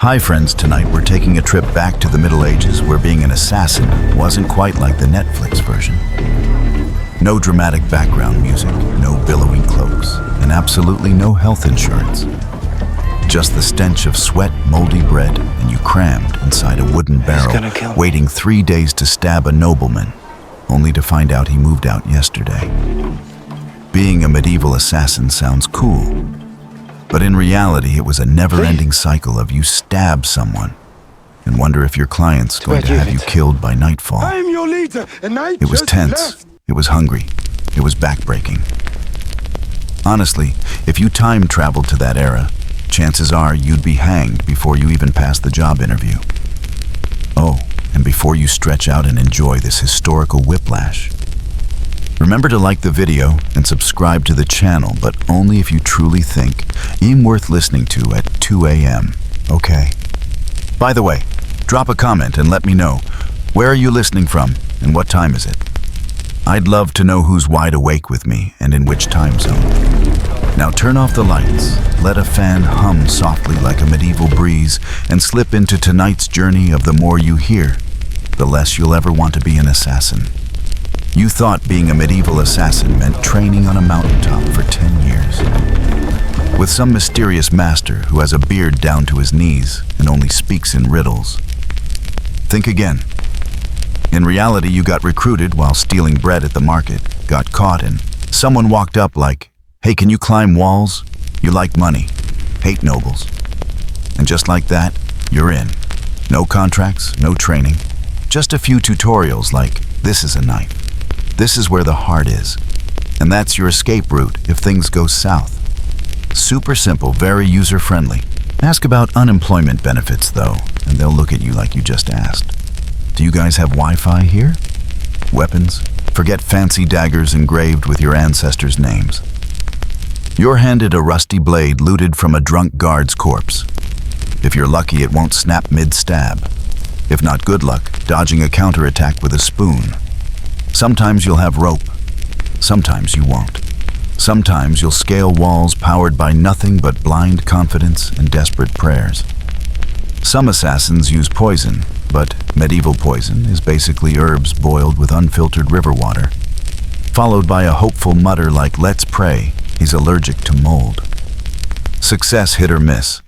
Hi friends, tonight we're taking a trip back to the Middle Ages where being an assassin wasn't quite like the Netflix version. No dramatic background music, no billowing cloaks, and absolutely no health insurance. Just the stench of sweat, moldy bread, and you crammed inside a wooden barrel, waiting 3 days to stab a nobleman, only to find out he moved out yesterday. Being a medieval assassin sounds cool, but in reality, it was a never-ending cycle of you stab someone and wonder if your client's going to have you killed by nightfall. I am your leader, and I It was tense, it was hungry, it was backbreaking. Honestly, if you time traveled to that era, chances are you'd be hanged before you even passed the job interview. Oh, and before you stretch out and enjoy this historical whiplash. Remember to like the video and subscribe to the channel, but only if you truly think I'm worth listening to at 2 a.m., okay? By the way, drop a comment and let me know, where are you listening from and what time is it? I'd love to know who's wide awake with me and in which time zone. Now turn off the lights, let a fan hum softly like a medieval breeze, and slip into tonight's journey of the more you hear, the less you'll ever want to be an assassin. You thought being a medieval assassin meant training on a mountaintop for 10 years. With some mysterious master who has a beard down to his knees and only speaks in riddles. Think again. In reality, you got recruited while stealing bread at the market, got caught, and someone walked up like, "Hey, can you climb walls? You like money, hate nobles." And just like that, you're in. No contracts, no training, just a few tutorials like, this is a knife. This is where the heart is. And that's your escape route if things go south. Super simple, very user-friendly. Ask about unemployment benefits though, and they'll look at you like you just asked. Do you guys have Wi-Fi here? Weapons? Forget fancy daggers engraved with your ancestors' names. You're handed a rusty blade looted from a drunk guard's corpse. If you're lucky, it won't snap mid-stab. If not, good luck dodging a counterattack with a spoon. Sometimes you'll have rope, sometimes you won't. Sometimes you'll scale walls powered by nothing but blind confidence and desperate prayers. Some assassins use poison, but medieval poison is basically herbs boiled with unfiltered river water, followed by a hopeful mutter like, "Let's pray, he's allergic to mold." Success hit or miss.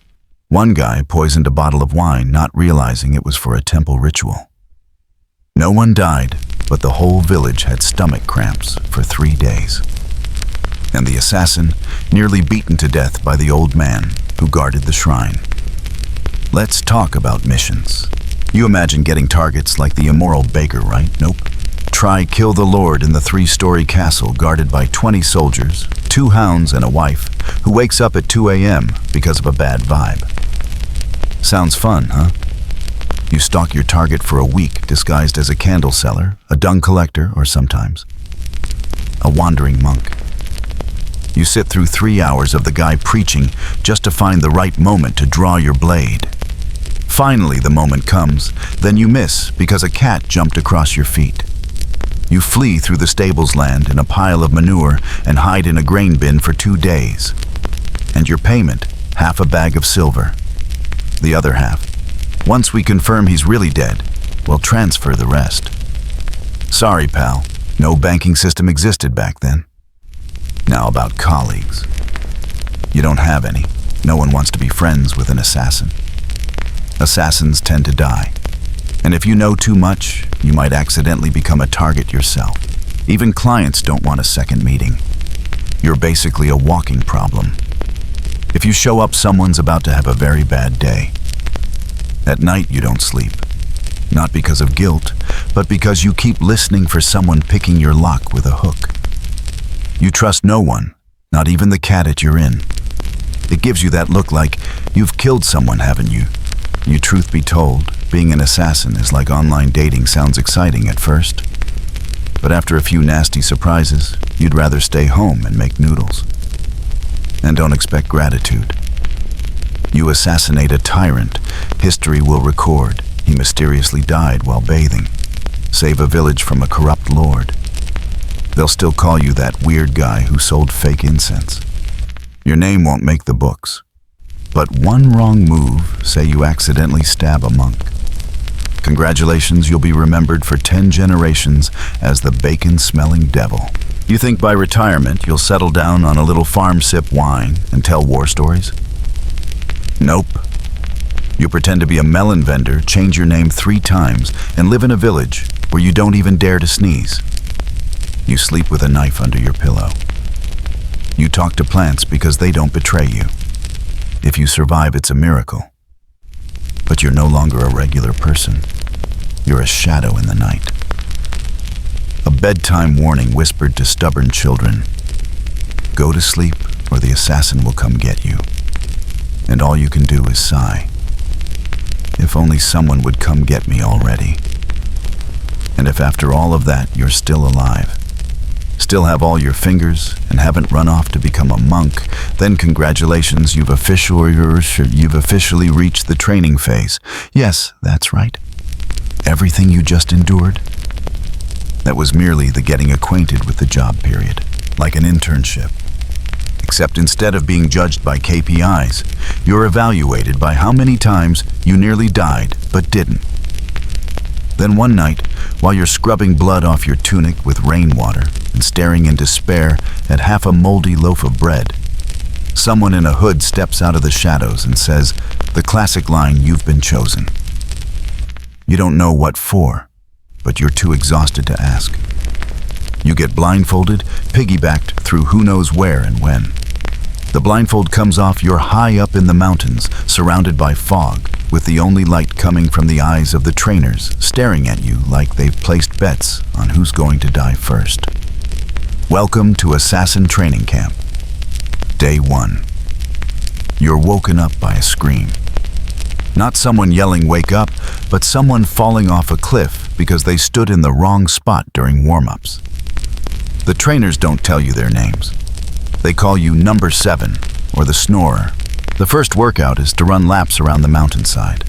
One guy poisoned a bottle of wine, not realizing it was for a temple ritual. No one died, but the whole village had stomach cramps for 3 days. And the assassin nearly beaten to death by the old man who guarded the shrine. Let's talk about missions. You imagine getting targets like the immoral baker, right? Nope. Try kill the lord in the 3-story castle guarded by 20 soldiers, 2 hounds and a wife who wakes up at 2 a.m. because of a bad vibe. Sounds fun, huh? You stalk your target for a week disguised as a candle seller, a dung collector, or sometimes a wandering monk. You sit through 3 hours of the guy preaching just to find the right moment to draw your blade. Finally, the moment comes, then you miss because a cat jumped across your feet. You flee through the stables land in a pile of manure and hide in a grain bin for 2 days. And your payment, half a bag of silver. The other half, once we confirm he's really dead, we'll transfer the rest. Sorry, pal, no banking system existed back then. Now about colleagues. You don't have any. No one wants to be friends with an assassin. Assassins tend to die. And if you know too much, you might accidentally become a target yourself. Even clients don't want a second meeting. You're basically a walking problem. If you show up, someone's about to have a very bad day. At night, you don't sleep. Not because of guilt, but because you keep listening for someone picking your lock with a hook. You trust no one, not even the cat at your inn. It gives you that look like, you've killed someone, haven't you? You truth be told, being an assassin is like online dating. Sounds exciting at first. But after a few nasty surprises, you'd rather stay home and make noodles. And don't expect gratitude. You assassinate a tyrant, history will record he mysteriously died while bathing. Save a village from a corrupt lord. They'll still call you that weird guy who sold fake incense. Your name won't make the books, But one wrong move, say you accidentally stab a monk. Congratulations, you'll be remembered for 10 generations as the bacon-smelling devil. You think by retirement you'll settle down on a little farm, sip wine, and tell war stories? Nope. You pretend to be a melon vendor, change your name 3 times, and live in a village where you don't even dare to sneeze. You sleep with a knife under your pillow. You talk to plants because they don't betray you. If you survive, it's a miracle. But you're no longer a regular person. You're a shadow in the night. A bedtime warning whispered to stubborn children. Go to sleep or the assassin will come get you. And all you can do is sigh. If only someone would come get me already. And if after all of that you're still alive, still have all your fingers and haven't run off to become a monk, then congratulations, you've officially reached the training phase. Yes, that's right. Everything you just endured, that was merely the getting acquainted with the job period, like an internship. Except instead of being judged by KPIs, you're evaluated by how many times you nearly died but didn't. Then one night, while you're scrubbing blood off your tunic with rainwater and staring in despair at half a moldy loaf of bread, someone in a hood steps out of the shadows and says the classic line, "You've been chosen." You don't know what for, but you're too exhausted to ask. You get blindfolded, piggybacked through who knows where and when. The blindfold comes off, you're high up in the mountains, surrounded by fog, with the only light coming from the eyes of the trainers, staring at you like they've placed bets on who's going to die first. Welcome to Assassin Training Camp. Day 1. You're woken up by a scream. Not someone yelling, "Wake up," but someone falling off a cliff because they stood in the wrong spot during warm-ups. The trainers don't tell you their names. They call you number 7, or the snorer. The first workout is to run laps around the mountainside.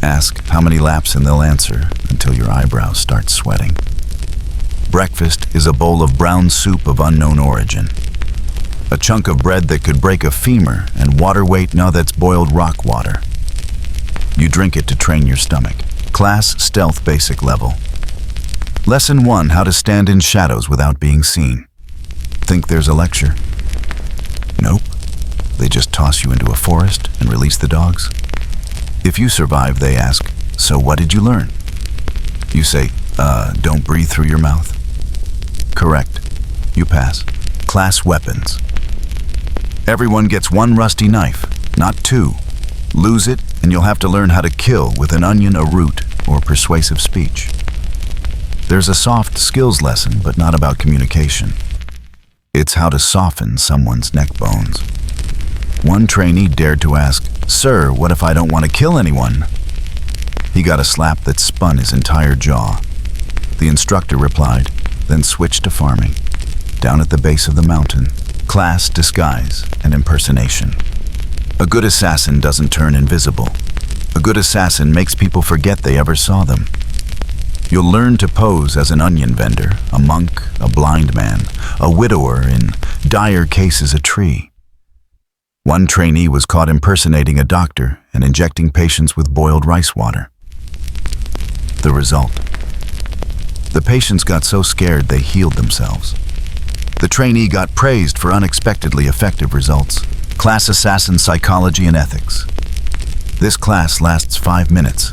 Ask how many laps and they'll answer until your eyebrows start sweating. Breakfast is a bowl of brown soup of unknown origin. A chunk of bread that could break a femur and water weight, now that's boiled rock water. You drink it to train your stomach. Class Stealth Basic Level. Lesson 1, how to stand in shadows without being seen. Think there's a lecture? Nope. They just toss you into a forest and release the dogs. If you survive, they ask, "So what did you learn?" You say, don't breathe through your mouth. Correct. You pass. Class Weapons. Everyone gets 1 rusty knife, not 2. Lose it, and you'll have to learn how to kill with an onion, a root, or persuasive speech. There's a soft skills lesson, but not about communication. It's how to soften someone's neck bones. One trainee dared to ask, "Sir, what if I don't want to kill anyone?" He got a slap that spun his entire jaw. The instructor replied, then switched to farming. Down at the base of the mountain, class disguise and impersonation. A good assassin doesn't turn invisible. A good assassin makes people forget they ever saw them. You'll learn to pose as an onion vendor, a monk, a blind man, a widower, in dire cases a tree. One trainee was caught impersonating a doctor and injecting patients with boiled rice water. The result: the patients got so scared they healed themselves. The trainee got praised for unexpectedly effective results. Class Assassin Psychology and Ethics. This class lasts 5 minutes.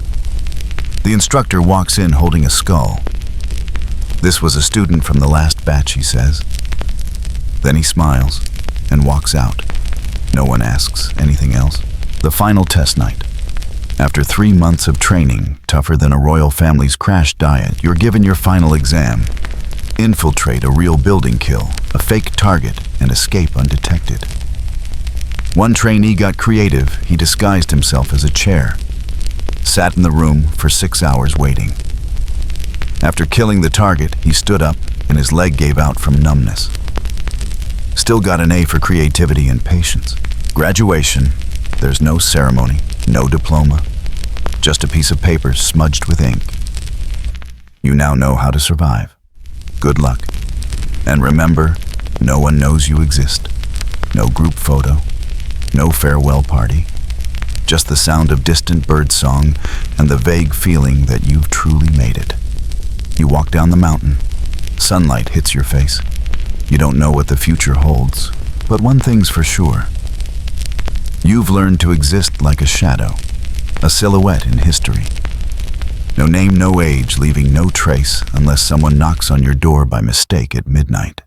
The instructor walks in holding a skull. This was a student from the last batch, he says. Then he smiles and walks out. No one asks anything else. The final test night. After 3 months of training, tougher than a royal family's crash diet, you're given your final exam. Infiltrate a real building kill, a fake target, and escape undetected. One trainee got creative. He disguised himself as a chair. Sat in the room for 6 hours waiting. After killing the target, he stood up and his leg gave out from numbness. Still got an A for creativity and patience. Graduation, there's no ceremony, no diploma, just a piece of paper smudged with ink. You now know how to survive. Good luck. And remember, no one knows you exist. No group photo, no farewell party. Just the sound of distant birdsong and the vague feeling that you've truly made it. You walk down the mountain. Sunlight hits your face. You don't know what the future holds, but one thing's for sure. You've learned to exist like a shadow, a silhouette in history. No name, no age, leaving no trace unless someone knocks on your door by mistake at midnight.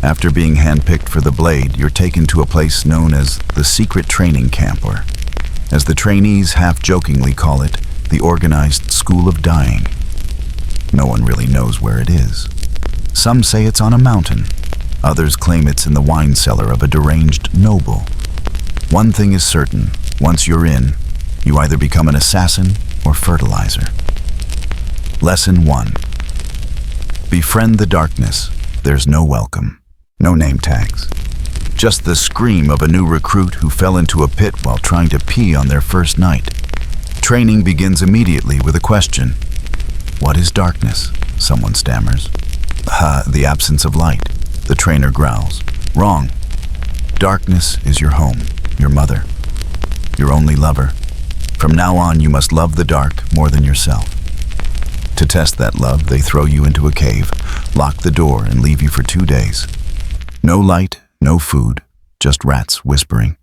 After being handpicked for the blade, you're taken to a place known as the secret training camp, or, as the trainees half-jokingly call it, the organized school of dying. No one really knows where it is. Some say it's on a mountain. Others claim it's in the wine cellar of a deranged noble. One thing is certain, once you're in, you either become an assassin or fertilizer. Lesson 1. Befriend the darkness. There's no welcome. No name tags. Just the scream of a new recruit who fell into a pit while trying to pee on their first night. Training begins immediately with a question. What is darkness? Someone stammers. The absence of light. The trainer growls. Wrong. Darkness is your home, your mother, your only lover. From now on, you must love the dark more than yourself. To test that love, they throw you into a cave, lock the door, and leave you for 2 days. No light, no food, just rats whispering.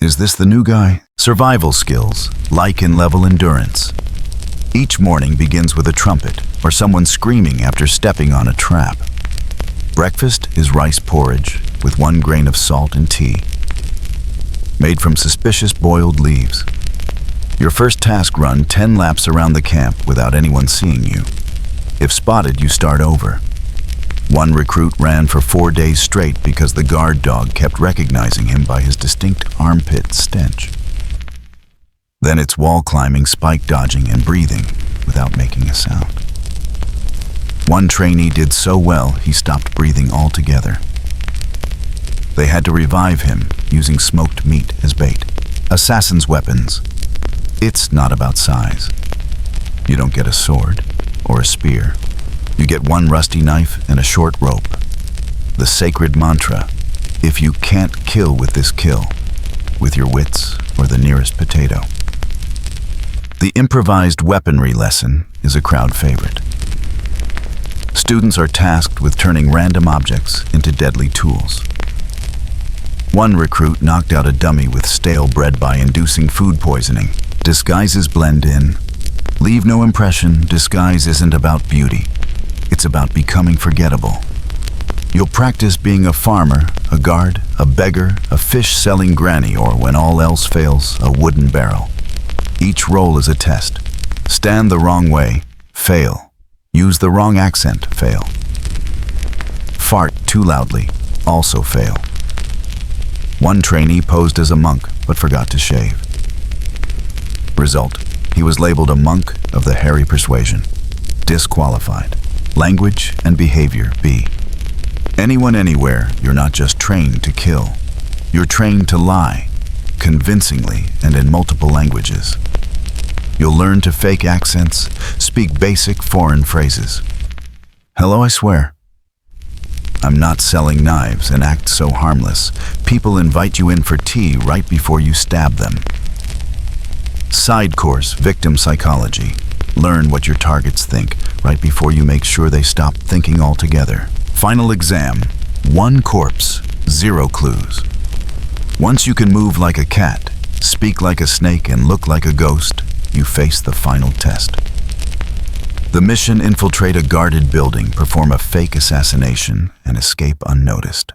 Is this the new guy? Survival skills, lichen level endurance. Each morning begins with a trumpet or someone screaming after stepping on a trap. Breakfast is rice porridge with 1 grain of salt and tea, made from suspicious boiled leaves. Your first task run 10 laps around the camp without anyone seeing you. If spotted, you start over. One recruit ran for 4 days straight because the guard dog kept recognizing him by his distinct armpit stench. Then it's wall climbing, spike dodging, and breathing without making a sound. One trainee did so well, he stopped breathing altogether. They had to revive him using smoked meat as bait. Assassin's weapons. It's not about size. You don't get a sword or a spear. You get 1 rusty knife and a short rope. The sacred mantra, if you can't kill with this, kill with your wits or the nearest potato. The improvised weaponry lesson is a crowd favorite. Students are tasked with turning random objects into deadly tools. One recruit knocked out a dummy with stale bread by inducing food poisoning. Disguises blend in. Leave no impression. Disguise isn't about beauty. It's about becoming forgettable. You'll practice being a farmer, a guard, a beggar, a fish-selling granny, or when all else fails, a wooden barrel. Each role is a test. Stand the wrong way, fail. Use the wrong accent, fail. Fart too loudly, also fail. One trainee posed as a monk, but forgot to shave. Result, he was labeled a monk of the hairy persuasion. Disqualified. Language and behavior, B. Anyone, anywhere, you're not just trained to kill. You're trained to lie, convincingly and in multiple languages. You'll learn to fake accents, speak basic foreign phrases. Hello, I swear. I'm not selling knives and act so harmless. People invite you in for tea right before you stab them. Side course, victim psychology. Learn what your targets think right before you make sure they stop thinking altogether. Final exam, 1 corpse, 0 clues. Once you can move like a cat, speak like a snake, and look like a ghost, you face the final test. The mission: infiltrate a guarded building, perform a fake assassination, and escape unnoticed.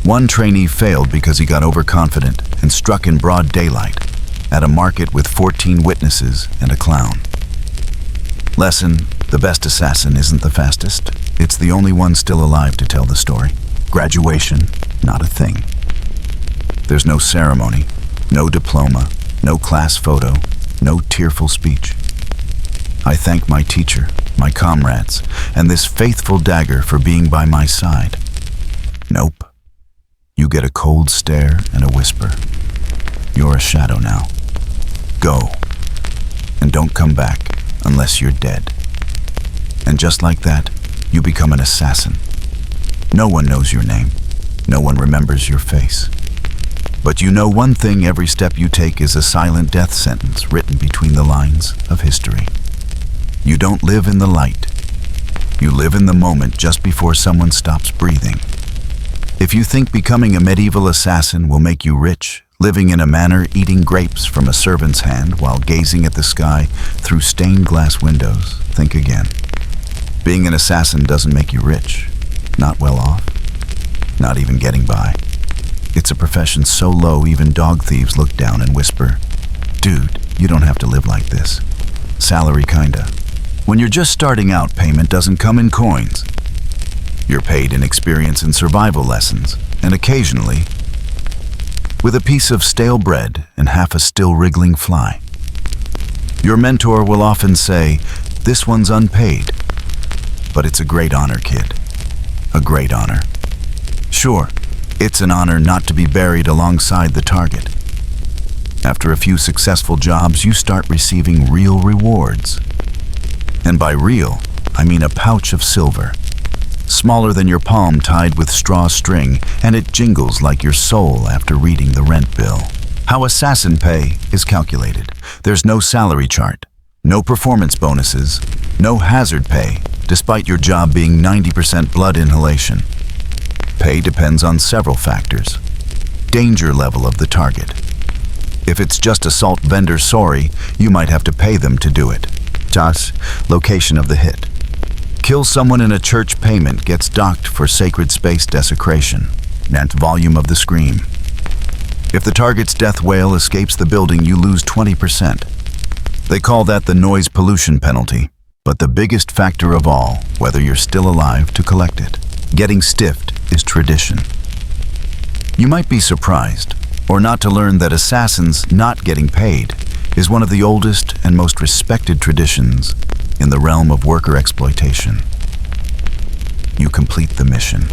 One trainee failed because he got overconfident and struck in broad daylight at a market with 14 witnesses and a clown. Lesson: the best assassin isn't the fastest. It's the only one still alive to tell the story. Graduation, not a thing. There's no ceremony, no diploma, no class photo, no tearful speech. I thank my teacher, my comrades, and this faithful dagger for being by my side. Nope. You get a cold stare and a whisper. You're a shadow now. Go. And don't come back unless you're dead. And just like that, you become an assassin. No one knows your name. No one remembers your face. But you know one thing: every step you take is a silent death sentence written between the lines of history. You don't live in the light. You live in the moment just before someone stops breathing. If you think becoming a medieval assassin will make you rich, living in a manor, eating grapes from a servant's hand while gazing at the sky through stained glass windows, think again. Being an assassin doesn't make you rich, not well off, not even getting by. It's a profession so low even dog thieves look down and whisper, "Dude, you don't have to live like this." Salary kinda. When you're just starting out, payment doesn't come in coins. You're paid in experience and survival lessons, and occasionally with a piece of stale bread and half a still wriggling fly. Your mentor will often say, "This one's unpaid." But it's a great honor, kid. A great honor. Sure, it's an honor not to be buried alongside the target. After a few successful jobs, you start receiving real rewards. And by real, I mean a pouch of silver, smaller than your palm, tied with straw string, and it jingles like your soul after reading the rent bill. How assassin pay is calculated. There's no salary chart, no performance bonuses, no hazard pay, despite your job being 90% blood inhalation. Pay depends on several factors. Danger level of the target. If it's just assault vendor sorry, you might have to pay them to do it. Thus, location of the hit. Kill someone in a church, payment gets docked for sacred space desecration. Net volume of the scream. If the target's death wail escapes the building, you lose 20%. They call that the noise pollution penalty. But the biggest factor of all, whether you're still alive to collect it. Getting stiffed is tradition. You might be surprised, or not, to learn that assassins not getting paid is one of the oldest and most respected traditions in the realm of worker exploitation. You complete the mission.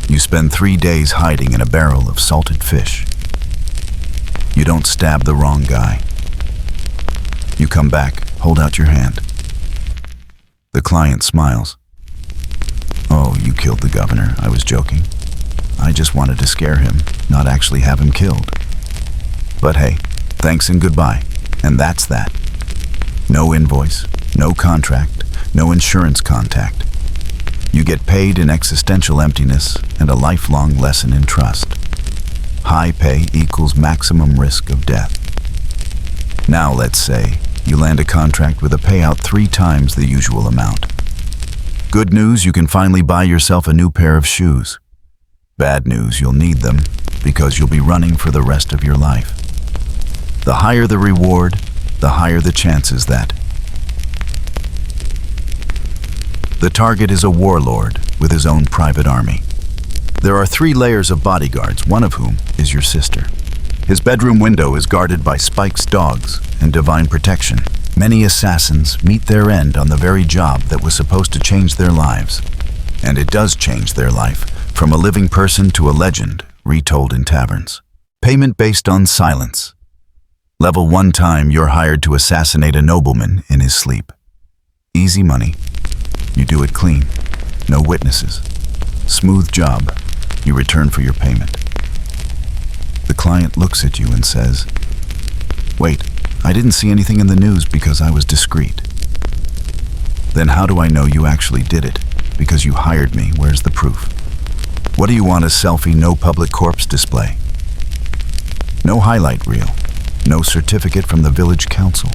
You spend 3 days hiding in a barrel of salted fish. You don't stab the wrong guy. You come back, hold out your hand. The client smiles. "Oh, you killed the governor. I was joking. I just wanted to scare him, not actually have him killed. But hey, thanks and goodbye. And that's that. No invoice, no contract, no insurance contact. You get paid in existential emptiness and a lifelong lesson in trust. High pay equals maximum risk of death. Now let's say you land a contract with a payout 3 times the usual amount. Good news, you can finally buy yourself a new pair of shoes. Bad news, you'll need them because you'll be running for the rest of your life. The higher the reward, the higher the chances that the target is a warlord with his own private army. There are 3 layers of bodyguards, one of whom is your sister. His bedroom window is guarded by Spike's dogs and divine protection. Many assassins meet their end on the very job that was supposed to change their lives. And it does change their life, from a living person to a legend retold in taverns. Payment based on silence. Level 1 time, you're hired to assassinate a nobleman in his sleep. Easy money. You do it clean. No witnesses. Smooth job. You return for your payment. The client looks at you and says, "Wait, I didn't see anything in the news because I was discreet." Then how do I know you actually did it? Because you hired me. Where's the proof? What do you want, a selfie, no public corpse display? No highlight reel. No certificate from the village council.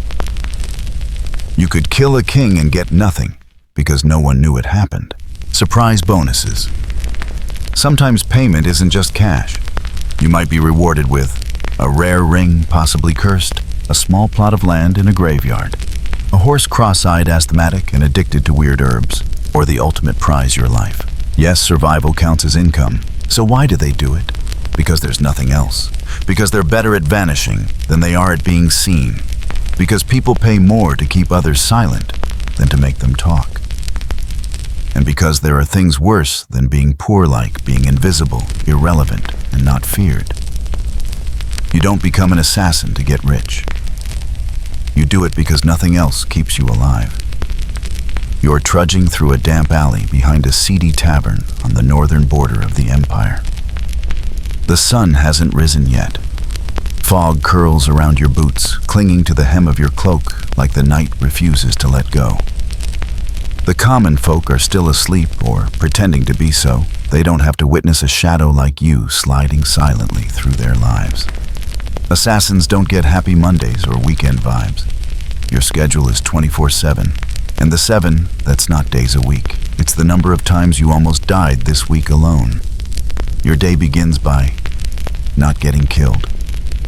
You could kill a king and get nothing because no one knew it happened. Surprise bonuses. Sometimes payment isn't just cash. You might be rewarded with a rare ring, possibly cursed, a small plot of land in a graveyard, a horse cross-eyed, asthmatic, and addicted to weird herbs, or the ultimate prize, your life. Yes, survival counts as income. So why do they do it? Because there's nothing else. Because they're better at vanishing than they are at being seen. Because people pay more to keep others silent than to make them talk. And because there are things worse than being poor, like being invisible, irrelevant, and not feared. You don't become an assassin to get rich. You do it because nothing else keeps you alive. You're trudging through a damp alley behind a seedy tavern on the northern border of the empire. The sun hasn't risen yet. Fog curls around your boots, clinging to the hem of your cloak like the night refuses to let go. The common folk are still asleep or pretending to be so. They don't have to witness a shadow like you sliding silently through their lives. Assassins don't get happy Mondays or weekend vibes. Your schedule is 24/7, and the 7, that's not days a week. It's the number of times you almost died this week alone. Your day begins by not getting killed.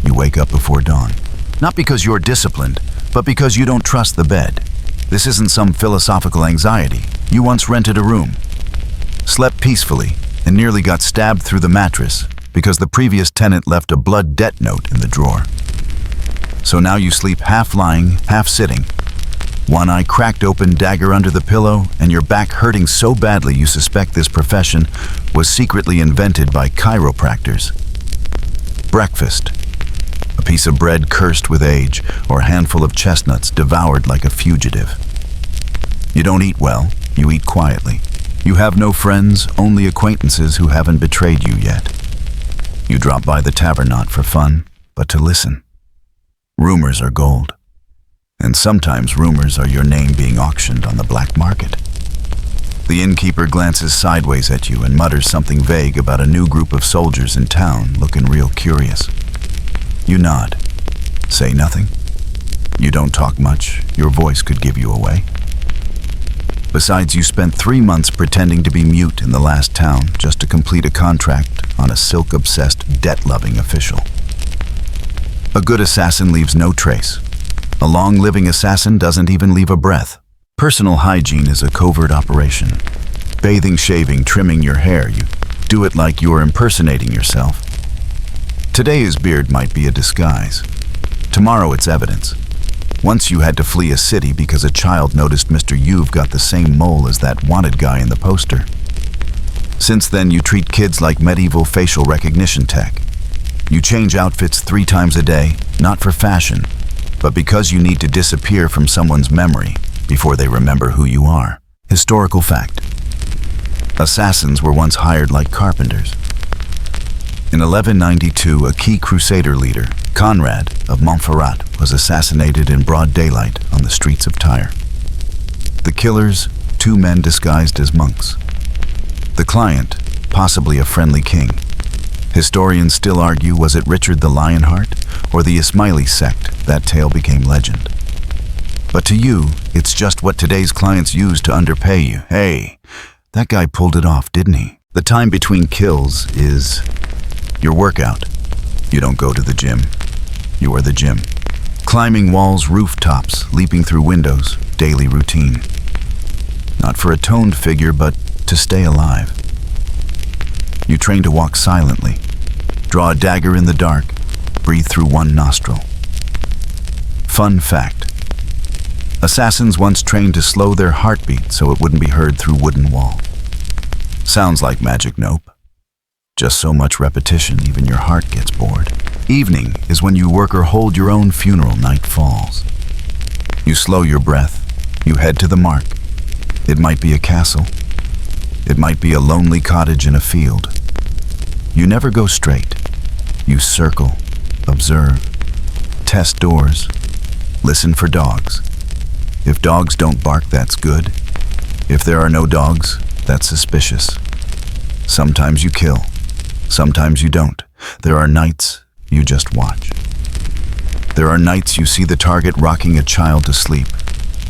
You wake up before dawn. Not because you're disciplined, but because you don't trust the bed. This isn't some philosophical anxiety. You once rented a room, slept peacefully, and nearly got stabbed through the mattress because the previous tenant left a blood debt note in the drawer. So now you sleep half lying, half sitting, one eye cracked open, dagger under the pillow, and your back hurting so badly you suspect this profession was secretly invented by chiropractors. Breakfast. A piece of bread cursed with age, or a handful of chestnuts devoured like a fugitive. You don't eat well, you eat quietly. You have no friends, only acquaintances who haven't betrayed you yet. You drop by the tavern not for fun, but to listen. Rumors are gold. And sometimes rumors are your name being auctioned on the black market. The innkeeper glances sideways at you and mutters something vague about a new group of soldiers in town looking real curious. You nod. Say nothing. You don't talk much. Your voice could give you away. Besides, you spent 3 months pretending to be mute in the last town just to complete a contract on a silk-obsessed, debt-loving official. A good assassin leaves no trace. A long-living assassin doesn't even leave a breath. Personal hygiene is a covert operation. Bathing, shaving, trimming your hair, you do it like you're impersonating yourself. Today his beard might be a disguise. Tomorrow it's evidence. Once you had to flee a city because a child noticed Mr. You've got the same mole as that wanted guy in the poster. Since then you treat kids like medieval facial recognition tech. You change outfits 3 times a day, not for fashion, but because you need to disappear from someone's memory before they remember who you are. Historical fact. Assassins were once hired like carpenters. In 1192, a key crusader leader, Conrad of Montferrat, was assassinated in broad daylight on the streets of Tyre. The killers, 2 men disguised as monks. The client, possibly a friendly king. Historians still argue, was it Richard the Lionheart or the Ismaili sect? That tale became legend. But to you, it's just what today's clients use to underpay you. Hey, that guy pulled it off, didn't he? The time between kills is your workout. You don't go to the gym. You are the gym. Climbing walls, rooftops, leaping through windows, daily routine. Not for a toned figure, but to stay alive. You train to walk silently, draw a dagger in the dark, breathe through one nostril. Fun fact. Assassins once trained to slow their heartbeat so it wouldn't be heard through wooden wall. Sounds like magic, nope. Just so much repetition, even your heart gets bored. Evening is when you work or hold your own funeral. Night falls. You slow your breath. You head to the mark. It might be a castle. It might be a lonely cottage in a field. You never go straight. You circle, observe, test doors, listen for dogs. If dogs don't bark, that's good. If there are no dogs, that's suspicious. Sometimes you kill. Sometimes you don't. There are nights you just watch. There are nights you see the target rocking a child to sleep,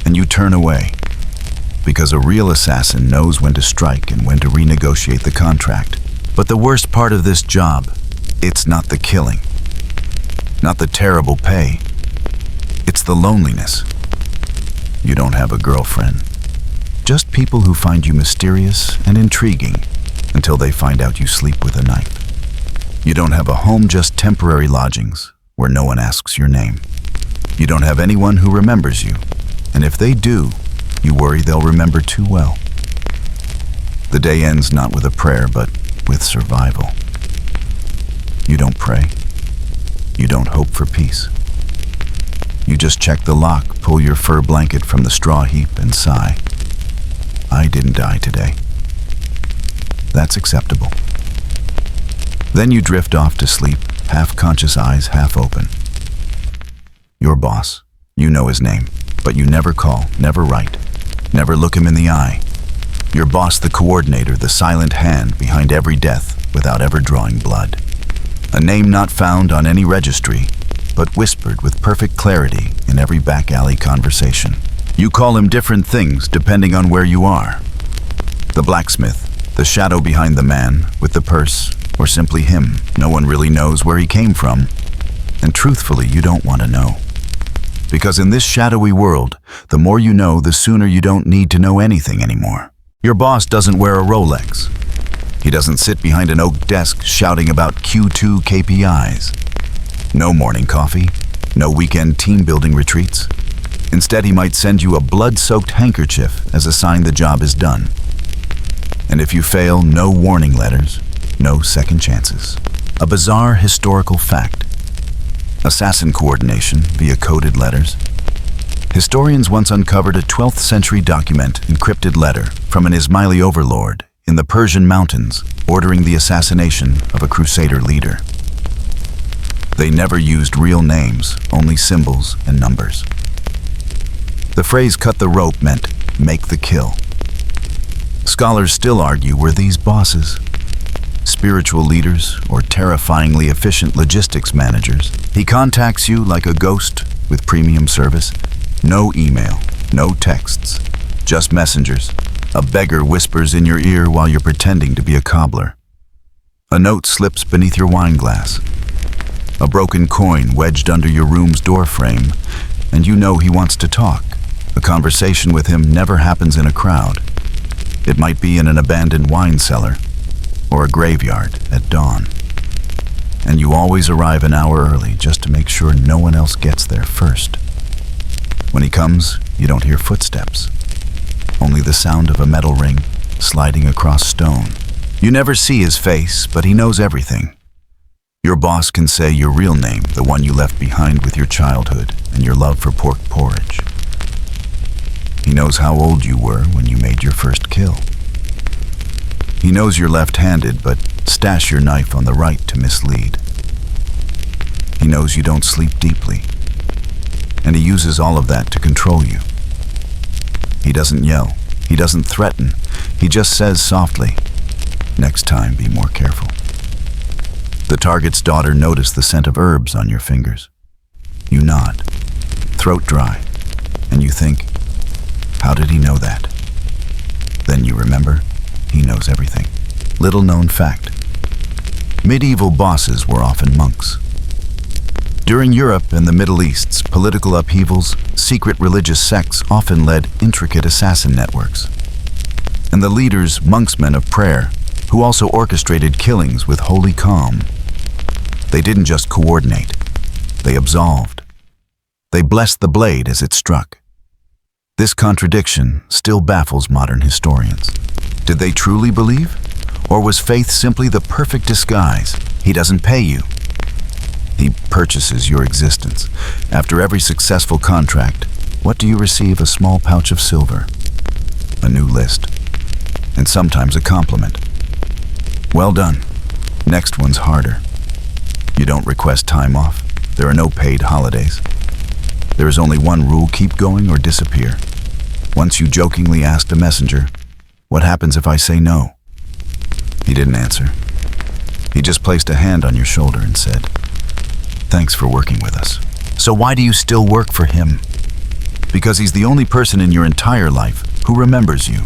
and you turn away. Because a real assassin knows when to strike and when to renegotiate the contract. But the worst part of this job, it's not the killing, not the terrible pay. It's the loneliness. You don't have a girlfriend. Just people who find you mysterious and intriguing until they find out you sleep with a knife. You don't have a home, just temporary lodgings where no one asks your name. You don't have anyone who remembers you, and if they do, you worry they'll remember too well. The day ends not with a prayer, but with survival. You don't pray. You don't hope for peace. You just check the lock, pull your fur blanket from the straw heap, and sigh. I didn't die today. That's acceptable. Then you drift off to sleep, half-conscious eyes half open. Your boss, you know his name, but you never call, never write, never look him in the eye. Your boss, the coordinator, the silent hand behind every death without ever drawing blood. A name not found on any registry, but whispered with perfect clarity in every back alley conversation. You call him different things depending on where you are. The blacksmith, the shadow behind the man with the purse, or simply him. No one really knows where he came from, and truthfully, you don't want to know. Because in this shadowy world, the more you know, the sooner you don't need to know anything anymore. Your boss doesn't wear a Rolex. He doesn't sit behind an oak desk shouting about Q2 KPIs. No morning coffee, no weekend team-building retreats. Instead, he might send you a blood-soaked handkerchief as a sign the job is done. And if you fail, no warning letters, no second chances. A bizarre historical fact. Assassin coordination via coded letters. Historians once uncovered a 12th century document encrypted letter from an Ismaili overlord in the Persian mountains ordering the assassination of a crusader leader. They never used real names, only symbols and numbers. The phrase "cut the rope" meant "make the kill." Scholars still argue, were these bosses spiritual leaders or terrifyingly efficient logistics managers? He contacts you like a ghost with premium service. No email, no texts, just messengers. A beggar whispers in your ear while you're pretending to be a cobbler. A note slips beneath your wine glass. A broken coin wedged under your room's door frame, and you know he wants to talk. A conversation with him never happens in a crowd. It might be in an abandoned wine cellar or a graveyard at dawn. And you always arrive an hour early just to make sure no one else gets there first. When he comes, you don't hear footsteps. Only the sound of a metal ring sliding across stone. You never see his face, but he knows everything. Your boss can say your real name, the one you left behind with your childhood and your love for pork porridge. He knows how old you were when you made your first kill. He knows you're left-handed, but stash your knife on the right to mislead. He knows you don't sleep deeply, and he uses all of that to control you. He doesn't yell, he doesn't threaten, he just says softly, "Next time, be more careful." The target's daughter noticed the scent of herbs on your fingers. You nod, throat dry, and you think, how did he know that? Then you remember, he knows everything. Little known fact. Medieval bosses were often monks. During Europe and the Middle East's political upheavals, secret religious sects often led intricate assassin networks. And the leaders, monksmen of prayer, who also orchestrated killings with holy calm. They didn't just coordinate, they absolved. They blessed the blade as it struck. This contradiction still baffles modern historians. Did they truly believe? Or was faith simply the perfect disguise? He doesn't pay you. He purchases your existence. After every successful contract, what do you receive? A small pouch of silver, a new list, and sometimes a compliment. Well done. Next one's harder. You don't request time off. There are no paid holidays. There is only one rule: keep going or disappear. Once you jokingly asked a messenger, "What happens if I say no?" He didn't answer. He just placed a hand on your shoulder and said, "Thanks for working with us." So why do you still work for him? Because he's the only person in your entire life who remembers you.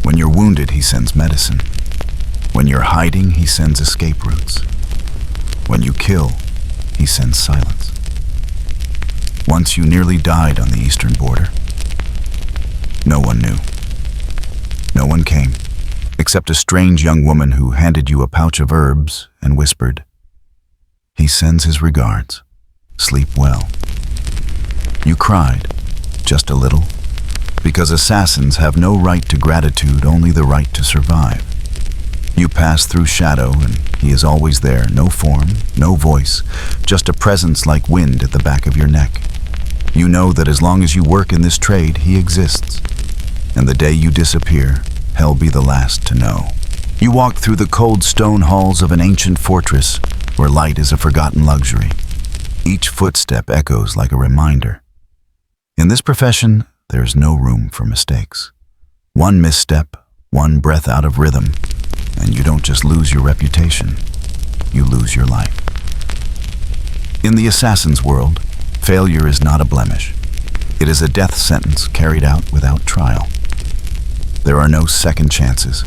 When you're wounded, he sends medicine. When you're hiding, he sends escape routes. When you kill, he sends silence. Once you nearly died on the eastern border. No one knew. No one came, except a strange young woman who handed you a pouch of herbs and whispered, "He sends his regards. Sleep well." You cried, just a little, because assassins have no right to gratitude, only the right to survive. You pass through shadow, and he is always there, no form, no voice, just a presence like wind at the back of your neck. You know that as long as you work in this trade, he exists. And the day you disappear, hell be the last to know. You walk through the cold stone halls of an ancient fortress where light is a forgotten luxury. Each footstep echoes like a reminder. In this profession, there is no room for mistakes. One misstep, one breath out of rhythm, and you don't just lose your reputation, you lose your life. In the assassin's world, failure is not a blemish. It is a death sentence carried out without trial. There are no second chances,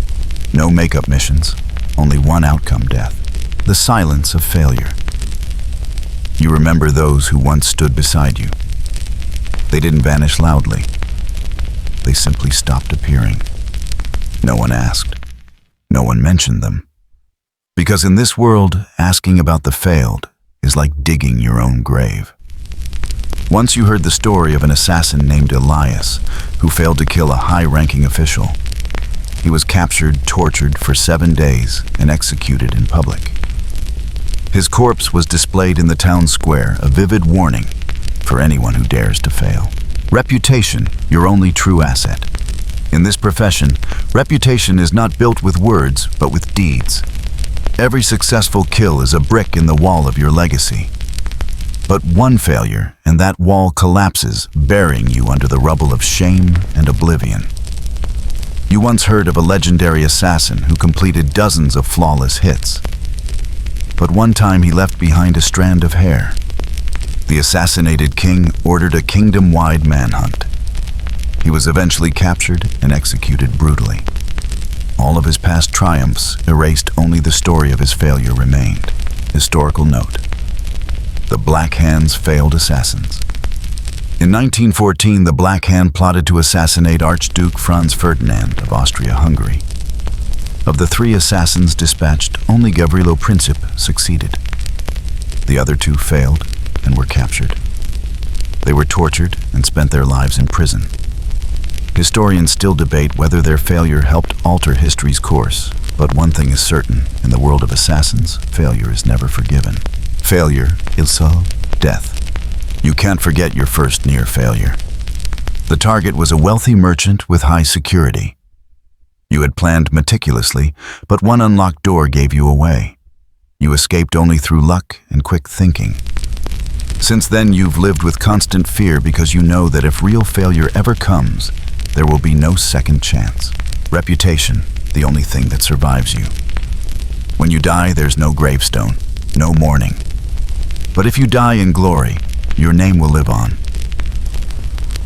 no makeup missions, only one outcome: death. The silence of failure. You remember those who once stood beside you. They didn't vanish loudly. They simply stopped appearing. No one asked. No one mentioned them. Because in this world, asking about the failed is like digging your own grave. Once you heard the story of an assassin named Elias who failed to kill a high-ranking official. He was captured, tortured for 7 days, and executed in public. His corpse was displayed in the town square, a vivid warning for anyone who dares to fail. Reputation, your only true asset. In this profession, reputation is not built with words, but with deeds. Every successful kill is a brick in the wall of your legacy. But one failure, and that wall collapses, burying you under the rubble of shame and oblivion. You once heard of a legendary assassin who completed dozens of flawless hits. But one time he left behind a strand of hair. The assassinated king ordered a kingdom-wide manhunt. He was eventually captured and executed brutally. All of his past triumphs erased, only the story of his failure remained. Historical note: the Black Hand's failed assassins. In 1914, the Black Hand plotted to assassinate Archduke Franz Ferdinand of Austria-Hungary. Of the 3 assassins dispatched, only Gavrilo Princip succeeded. The other 2 failed and were captured. They were tortured and spent their lives in prison. Historians still debate whether their failure helped alter history's course, but one thing is certain: in the world of assassins, failure is never forgiven. Failure, death. You can't forget your first near failure. The target was a wealthy merchant with high security. You had planned meticulously, but one unlocked door gave you away. You escaped only through luck and quick thinking. Since then, you've lived with constant fear because you know that if real failure ever comes, there will be no second chance. Reputation, the only thing that survives you. When you die, there's no gravestone, no mourning. But if you die in glory, your name will live on.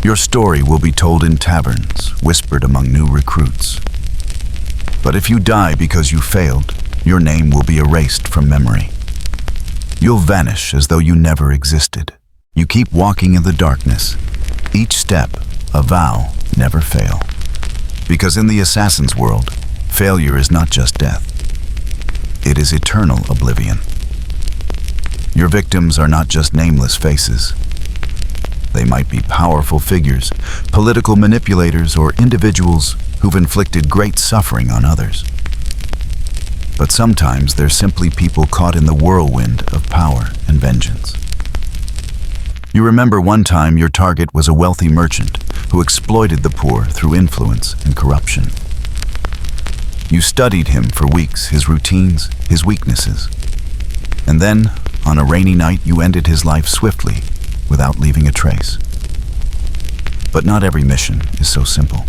Your story will be told in taverns, whispered among new recruits. But if you die because you failed, your name will be erased from memory. You'll vanish as though you never existed. You keep walking in the darkness. Each step, a vow, never fail. Because in the assassin's world, failure is not just death. It is eternal oblivion. Your victims are not just nameless faces. They might be powerful figures, political manipulators, or individuals who've inflicted great suffering on others. But sometimes they're simply people caught in the whirlwind of power and vengeance. You remember one time your target was a wealthy merchant who exploited the poor through influence and corruption. You studied him for weeks, his routines, his weaknesses. And then, on a rainy night, you ended his life swiftly, without leaving a trace. But not every mission is so simple.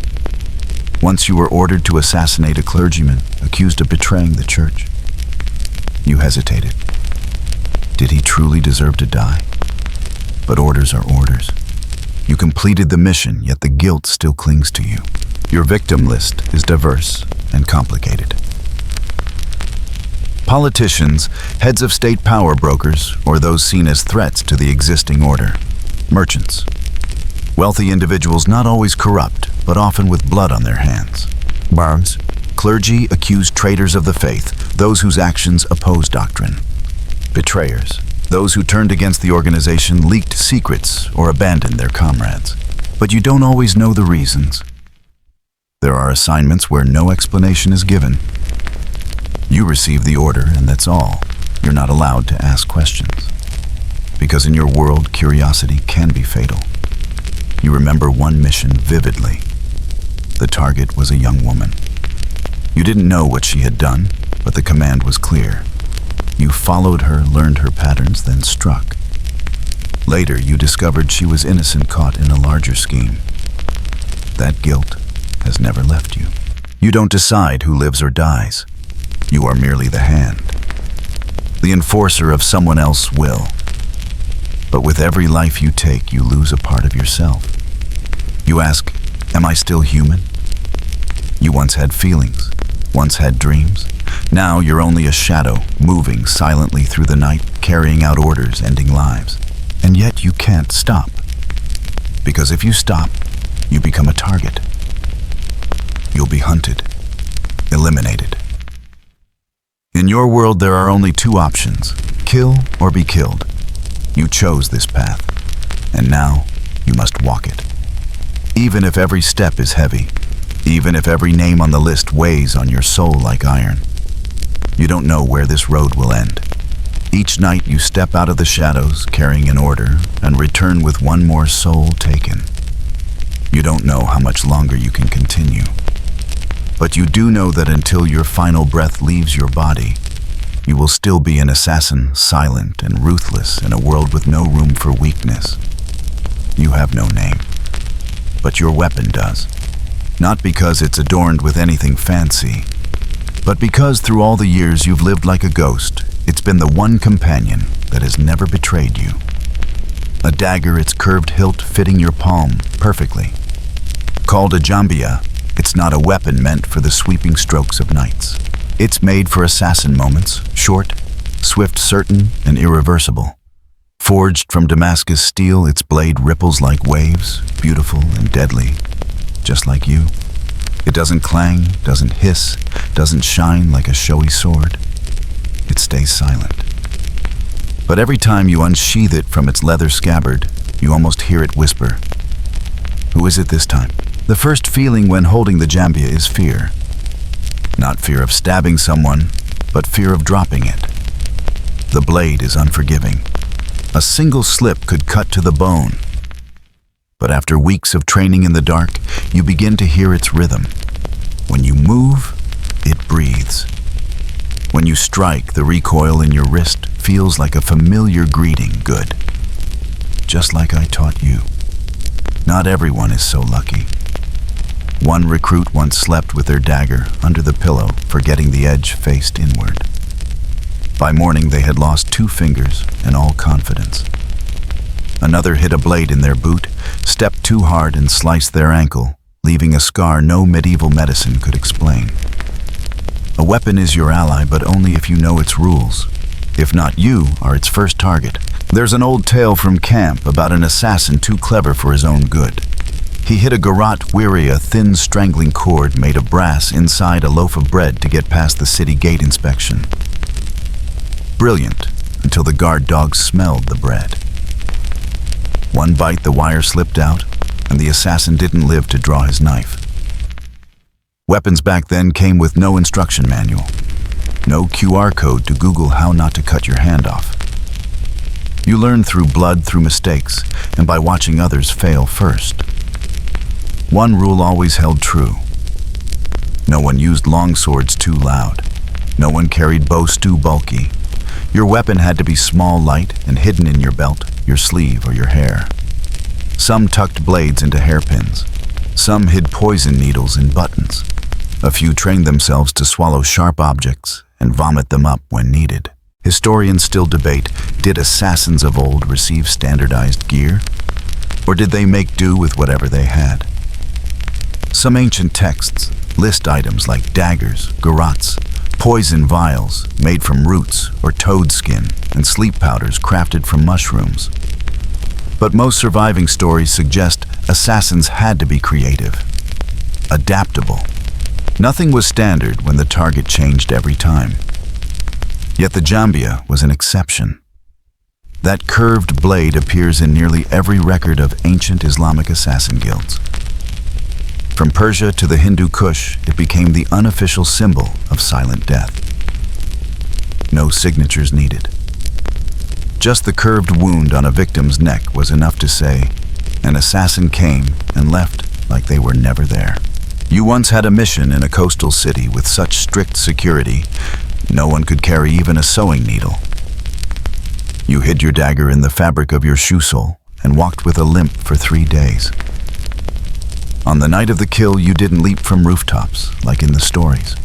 Once you were ordered to assassinate a clergyman accused of betraying the church. You hesitated. Did he truly deserve to die? But orders are orders. You completed the mission, yet the guilt still clings to you. Your victim list is diverse and complicated. Politicians, heads of state power brokers, or those seen as threats to the existing order. Merchants. Wealthy individuals not always corrupt, but often with blood on their hands. Barons. Clergy accused traitors of the faith, those whose actions oppose doctrine. Betrayers. Those who turned against the organization, leaked secrets, or abandoned their comrades. But you don't always know the reasons. There are assignments where no explanation is given. You receive the order, and that's all. You're not allowed to ask questions. Because in your world, curiosity can be fatal. You remember one mission vividly. The target was a young woman. You didn't know what she had done, but the command was clear. You followed her, learned her patterns, then struck. Later, you discovered she was innocent, caught in a larger scheme. That guilt has never left you. You don't decide who lives or dies. You are merely the hand, the enforcer of someone else's will. But with every life you take, you lose a part of yourself. You ask, am I still human? You once had feelings, once had dreams. Now you're only a shadow, moving silently through the night, carrying out orders, ending lives. And yet you can't stop. Because if you stop, you become a target. You'll be hunted, eliminated. In your world, there are only two options: kill or be killed. You chose this path, and now you must walk it. Even if every step is heavy, even if every name on the list weighs on your soul like iron, you don't know where this road will end. Each night you step out of the shadows, carrying an order, and return with one more soul taken. You don't know how much longer you can continue. But you do know that until your final breath leaves your body, you will still be an assassin, silent and ruthless in a world with no room for weakness. You have no name, but your weapon does. Not because it's adorned with anything fancy, but because through all the years you've lived like a ghost, it's been the one companion that has never betrayed you. A dagger, its curved hilt fitting your palm perfectly. Called a jambia, it's not a weapon meant for the sweeping strokes of knights. It's made for assassin moments, short, swift, certain, and irreversible. Forged from Damascus steel, its blade ripples like waves, beautiful and deadly, just like you. It doesn't clang, doesn't hiss, doesn't shine like a showy sword. It stays silent. But every time you unsheath it from its leather scabbard, you almost hear it whisper. Who is it this time? The first feeling when holding the jambia is fear. Not fear of stabbing someone, but fear of dropping it. The blade is unforgiving. A single slip could cut to the bone. But after weeks of training in the dark, you begin to hear its rhythm. When you move, it breathes. When you strike, the recoil in your wrist feels like a familiar greeting. Good. Just like I taught you. Not everyone is so lucky. One recruit once slept with their dagger under the pillow, forgetting the edge faced inward. By morning, they had lost 2 fingers and all confidence. Another hit a blade in their boot, stepped too hard and sliced their ankle, leaving a scar no medieval medicine could explain. A weapon is your ally, but only if you know its rules. If not, you are its first target. There's an old tale from camp about an assassin too clever for his own good. He hid a garrote weary, a thin strangling cord made of brass inside a loaf of bread to get past the city gate inspection. Brilliant, until the guard dogs smelled the bread. One bite, the wire slipped out, and the assassin didn't live to draw his knife. Weapons back then came with no instruction manual, no QR code to Google how not to cut your hand off. You learn through blood, through mistakes, and by watching others fail first. One rule always held true. No one used long swords too loud. No one carried bows too bulky. Your weapon had to be small, light, and hidden in your belt, your sleeve, or your hair. Some tucked blades into hairpins. Some hid poison needles in buttons. A few trained themselves to swallow sharp objects and vomit them up when needed. Historians still debate, did assassins of old receive standardized gear? Or did they make do with whatever they had? Some ancient texts list items like daggers, garrotes, poison vials made from roots or toad skin, and sleep powders crafted from mushrooms. But most surviving stories suggest assassins had to be creative, adaptable. Nothing was standard when the target changed every time. Yet the jambia was an exception. That curved blade appears in nearly every record of ancient Islamic assassin guilds. From Persia to the Hindu Kush, it became the unofficial symbol of silent death. No signatures needed. Just the curved wound on a victim's neck was enough to say, an assassin came and left like they were never there. You once had a mission in a coastal city with such strict security, no one could carry even a sewing needle. You hid your dagger in the fabric of your shoe sole and walked with a limp for 3 days. On the night of the kill, you didn't leap from rooftops like in the stories.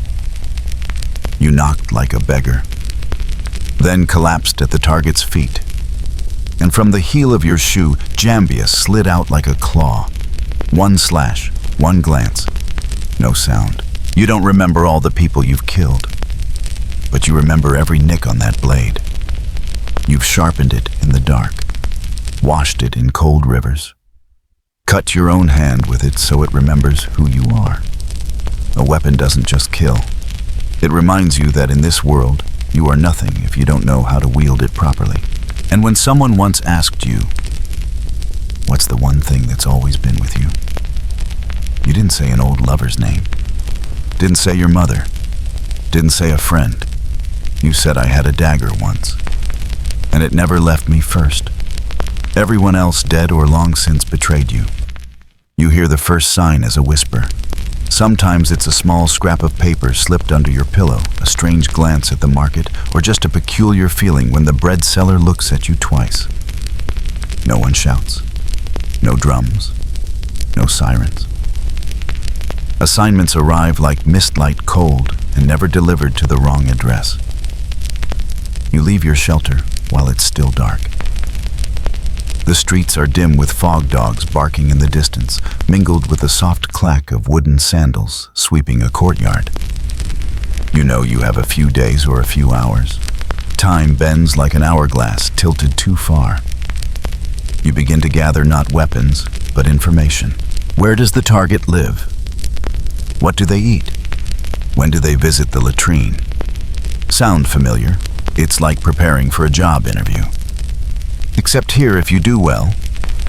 You knocked like a beggar, then collapsed at the target's feet. And from the heel of your shoe, Jambia slid out like a claw. 1 slash, 1 glance, no sound. You don't remember all the people you've killed, but you remember every nick on that blade. You've sharpened it in the dark, washed it in cold rivers, cut your own hand with it so it remembers who you are. A weapon doesn't just kill. It reminds you that in this world, you are nothing if you don't know how to wield it properly. And when someone once asked you, "What's the one thing that's always been with you?" you didn't say an old lover's name. Didn't say your mother. Didn't say a friend. You said, "I had a dagger once, and it never left me first." Everyone else, dead or long since, betrayed you. You hear the first sign as a whisper. Sometimes it's a small scrap of paper slipped under your pillow, a strange glance at the market, or just a peculiar feeling when the bread seller looks at you twice. No one shouts. No drums. No sirens. Assignments arrive like mist-light cold and never delivered to the wrong address. You leave your shelter while it's still dark. The streets are dim with fog dogs barking in the distance, mingled with the soft clack of wooden sandals sweeping a courtyard. You know you have a few days or a few hours. Time bends like an hourglass tilted too far. You begin to gather not weapons, but information. Where does the target live? What do they eat? When do they visit the latrine? Sound familiar? It's like preparing for a job interview. Except here, if you do well,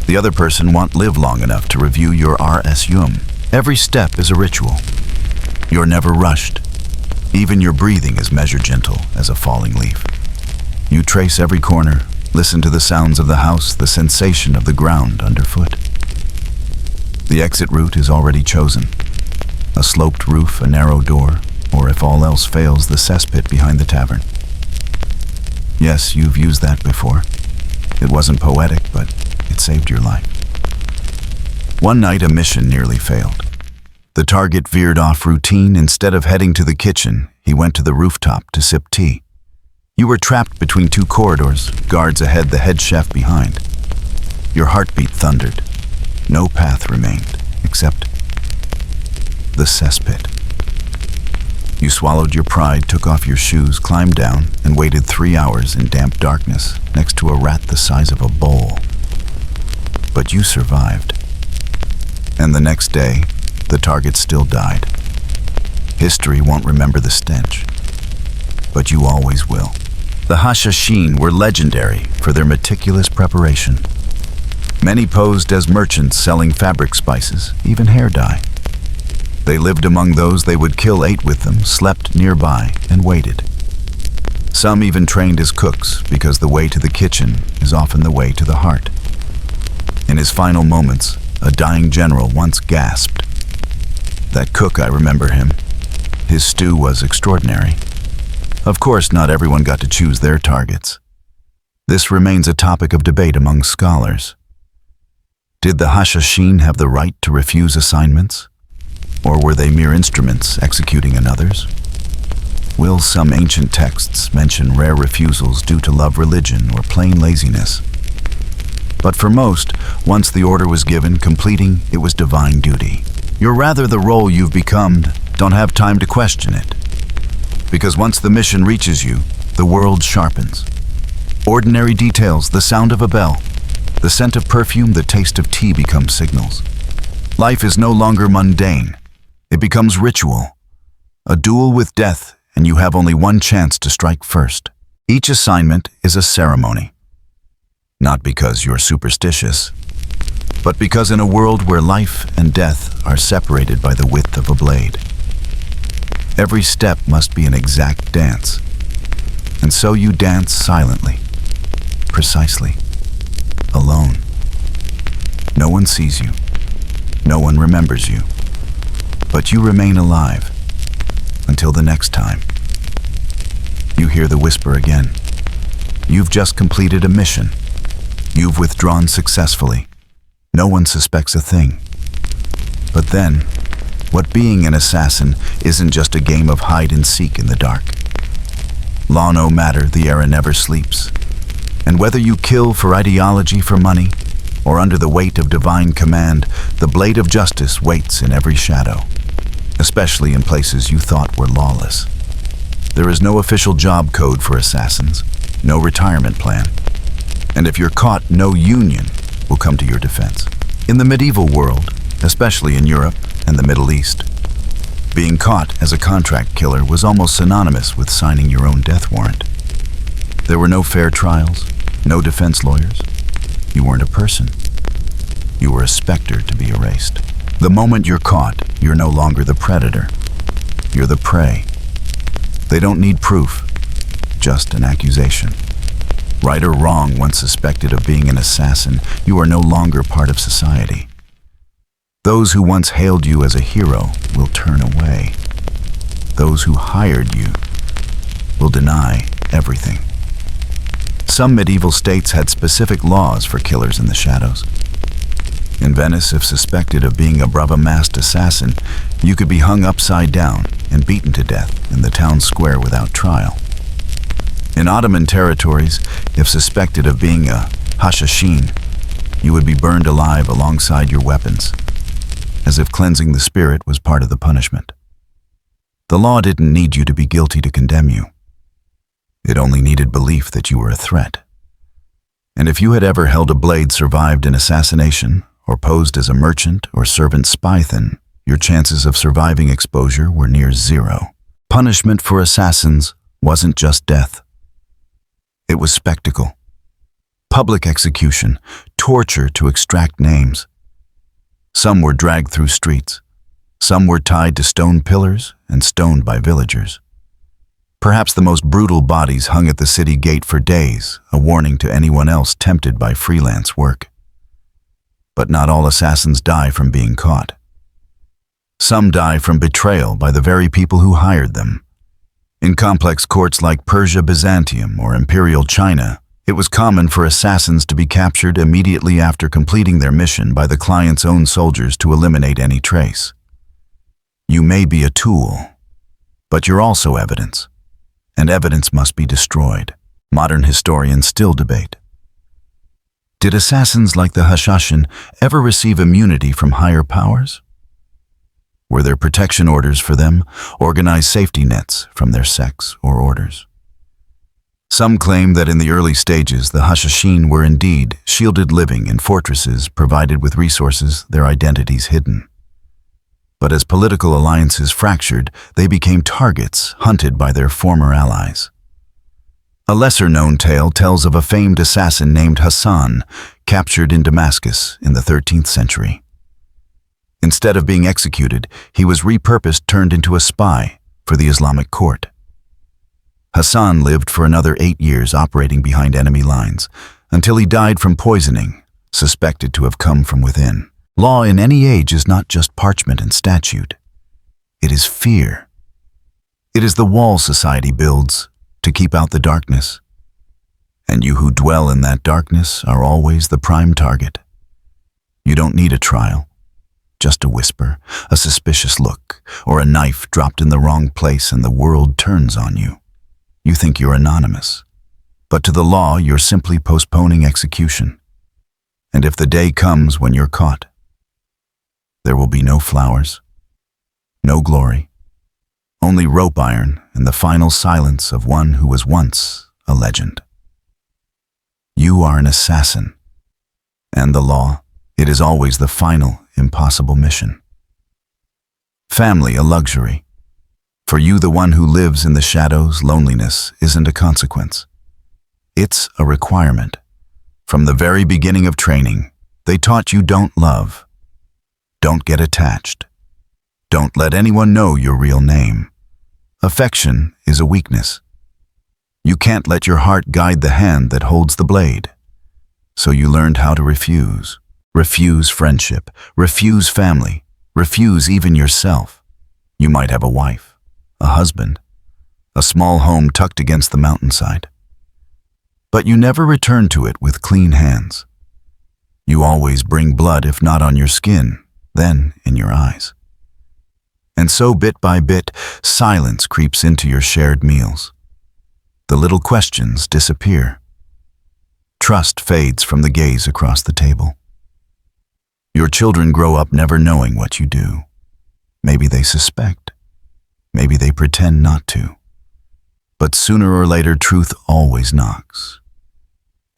the other person won't live long enough to review your RSUM. Every step is a ritual. You're never rushed. Even your breathing is measured gentle as a falling leaf. You trace every corner, listen to the sounds of the house, the sensation of the ground underfoot. The exit route is already chosen. A sloped roof, a narrow door, or if all else fails, the cesspit behind the tavern. Yes, you've used that before. It wasn't poetic, but it saved your life. One night, a mission nearly failed. The target veered off routine. Instead of heading to the kitchen, he went to the rooftop to sip tea. You were trapped between 2 corridors, guards ahead, the head chef behind. Your heartbeat thundered. No path remained, except the cesspit. You swallowed your pride, took off your shoes, climbed down, and waited 3 hours in damp darkness next to a rat the size of a bowl. But you survived. And the next day, the target still died. History won't remember the stench, but you always will. The Hashashin were legendary for their meticulous preparation. Many posed as merchants selling fabric spices, even hair dye. They lived among those they would kill, ate with them, slept nearby, and waited. Some even trained as cooks, because the way to the kitchen is often the way to the heart. In his final moments, a dying general once gasped. That cook, I remember him. His stew was extraordinary. Of course, not everyone got to choose their targets. This remains a topic of debate among scholars. Did the Hashashin have the right to refuse assignments? Or were they mere instruments executing another's? Will some ancient texts mention rare refusals due to love, religion, or plain laziness? But for most, once the order was given, completing it was divine duty. You're rather the role you've become, don't have time to question it. Because once the mission reaches you, the world sharpens. Ordinary details, the sound of a bell, the scent of perfume, the taste of tea become signals. Life is no longer mundane. It becomes ritual, a duel with death, and you have only one chance to strike first. Each assignment is a ceremony. Not because you're superstitious, but because in a world where life and death are separated by the width of a blade, every step must be an exact dance. And so you dance silently, precisely, alone. No one sees you. No one remembers you. But you remain alive until the next time. You hear the whisper again. You've just completed a mission. You've withdrawn successfully. No one suspects a thing. But then, what being an assassin isn't just a game of hide and seek in the dark. Law no matter, the era never sleeps. And whether you kill for ideology, for money, or under the weight of divine command, the blade of justice waits in every shadow, especially in places you thought were lawless. There is no official job code for assassins, no retirement plan. And if you're caught, no union will come to your defense. In the medieval world, especially in Europe and the Middle East, being caught as a contract killer was almost synonymous with signing your own death warrant. There were no fair trials, no defense lawyers. You weren't a person. You were a specter to be erased. The moment you're caught, you're no longer the predator. You're the prey. They don't need proof, just an accusation. Right or wrong, once suspected of being an assassin, you are no longer part of society. Those who once hailed you as a hero will turn away. Those who hired you will deny everything. Some medieval states had specific laws for killers in the shadows. In Venice, if suspected of being a brava-masked assassin, you could be hung upside down and beaten to death in the town square without trial. In Ottoman territories, if suspected of being a hashashin, you would be burned alive alongside your weapons, as if cleansing the spirit was part of the punishment. The law didn't need you to be guilty to condemn you. It only needed belief that you were a threat. And if you had ever held a blade, survived an assassination, or posed as a merchant or servant spy, then your chances of surviving exposure were near zero. Punishment for assassins wasn't just death. It was spectacle. Public execution, torture to extract names. Some were dragged through streets. Some were tied to stone pillars and stoned by villagers. Perhaps the most brutal bodies hung at the city gate for days, a warning to anyone else tempted by freelance work. But not all assassins die from being caught. Some die from betrayal by the very people who hired them. In complex courts like Persia, Byzantium, or Imperial China, it was common for assassins to be captured immediately after completing their mission by the client's own soldiers to eliminate any trace. You may be a tool, but you're also evidence, and evidence must be destroyed. Modern historians still debate. Did assassins like the Hashashin ever receive immunity from higher powers? Were there protection orders for them, organized safety nets from their sects or orders? Some claim that in the early stages, the Hashashin were indeed shielded living in fortresses provided with resources, their identities hidden. But as political alliances fractured, they became targets hunted by their former allies. A lesser-known tale tells of a famed assassin named Hassan, captured in Damascus in the 13th century. Instead of being executed, he was repurposed, turned into a spy for the Islamic court. Hassan lived for another 8 years operating behind enemy lines, until he died from poisoning, suspected to have come from within. Law in any age is not just parchment and statute. It is fear. It is the wall society builds to keep out the darkness. And you who dwell in that darkness are always the prime target. You don't need a trial. Just a whisper, a suspicious look, or a knife dropped in the wrong place and the world turns on you. You think you're anonymous. But to the law, you're simply postponing execution. And if the day comes when you're caught, there will be no flowers, no glory, only rope iron and the final silence of one who was once a legend. You are an assassin, and the law, it is always the final, impossible mission. Family, a luxury. For you, the one who lives in the shadows, loneliness isn't a consequence. It's a requirement. From the very beginning of training, they taught you don't love. Don't get attached. Don't let anyone know your real name. Affection is a weakness. You can't let your heart guide the hand that holds the blade. So you learned how to refuse. Refuse friendship, refuse family, refuse even yourself. You might have a wife, a husband, a small home tucked against the mountainside. But you never return to it with clean hands. You always bring blood, if not on your skin, then in your eyes. And so bit by bit, silence creeps into your shared meals. The little questions disappear. Trust fades from the gaze across the table. Your children grow up never knowing what you do. Maybe they suspect. Maybe they pretend not to. But sooner or later, truth always knocks.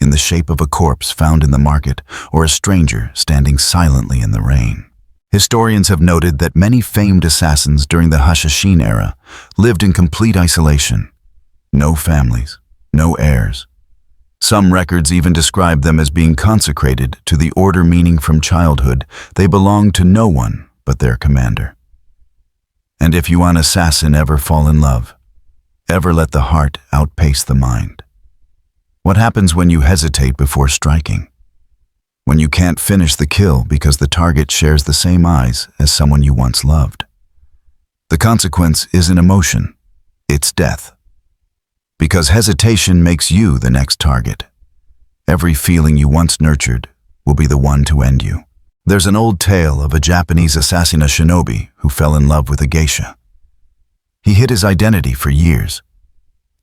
In the shape of a corpse found in the market or a stranger standing silently in the rain. Historians have noted that many famed assassins during the Hashashin era lived in complete isolation. No families, no heirs. Some records even describe them as being consecrated to the order, meaning from childhood they belonged to no one but their commander. And if you, an assassin, ever fall in love, ever let the heart outpace the mind? What happens when you hesitate before striking? When you can't finish the kill because the target shares the same eyes as someone you once loved? The consequence isn't emotion, it's death. Because hesitation makes you the next target. Every feeling you once nurtured will be the one to end you. There's an old tale of a Japanese assassin shinobi who fell in love with a geisha. He hid his identity for years.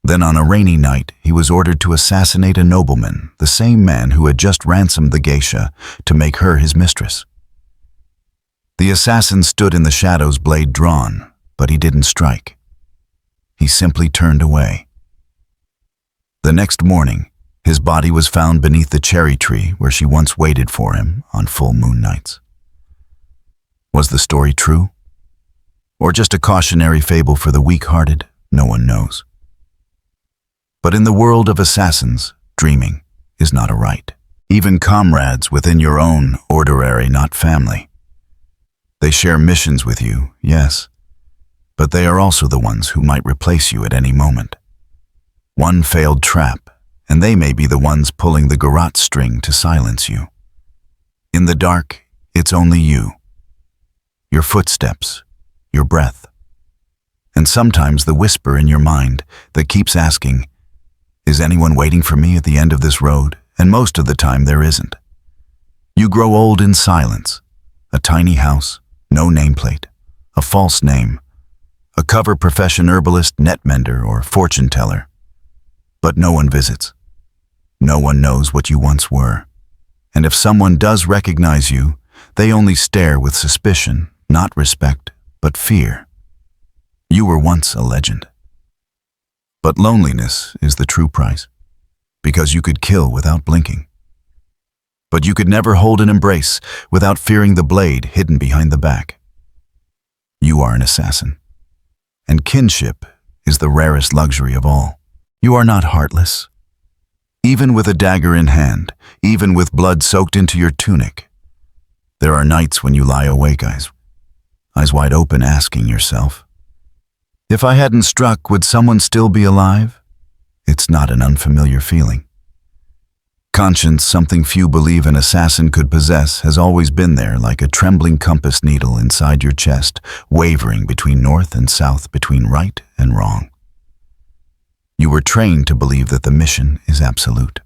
Then on a rainy night, he was ordered to assassinate a nobleman, the same man who had just ransomed the geisha to make her his mistress. The assassin stood in the shadows, blade drawn, but he didn't strike. He simply turned away. The next morning, his body was found beneath the cherry tree where she once waited for him on full moon nights. Was the story true? Or just a cautionary fable for the weak-hearted? No one knows. But in the world of assassins, dreaming is not a right. Even comrades within your own ordinary, not family. They share missions with you, yes, but they are also the ones who might replace you at any moment. One failed trap, and they may be the ones pulling the garrote string to silence you. In the dark, it's only you, your footsteps, your breath, and sometimes the whisper in your mind that keeps asking, is anyone waiting for me at the end of this road? And most of the time there isn't. You grow old in silence. A tiny house, no nameplate, a false name, a cover profession herbalist, net mender, or fortune teller. But no one visits. No one knows what you once were. And if someone does recognize you, they only stare with suspicion, not respect, but fear. You were once a legend. But loneliness is the true price, because you could kill without blinking. But you could never hold an embrace without fearing the blade hidden behind the back. You are an assassin, and kinship is the rarest luxury of all. You are not heartless. Even with a dagger in hand, even with blood soaked into your tunic, there are nights when you lie awake, eyes wide open, asking yourself, if I hadn't struck, would someone still be alive? It's not an unfamiliar feeling. Conscience, something few believe an assassin could possess, has always been there like a trembling compass needle inside your chest, wavering between north and south, between right and wrong. You were trained to believe that the mission is absolute.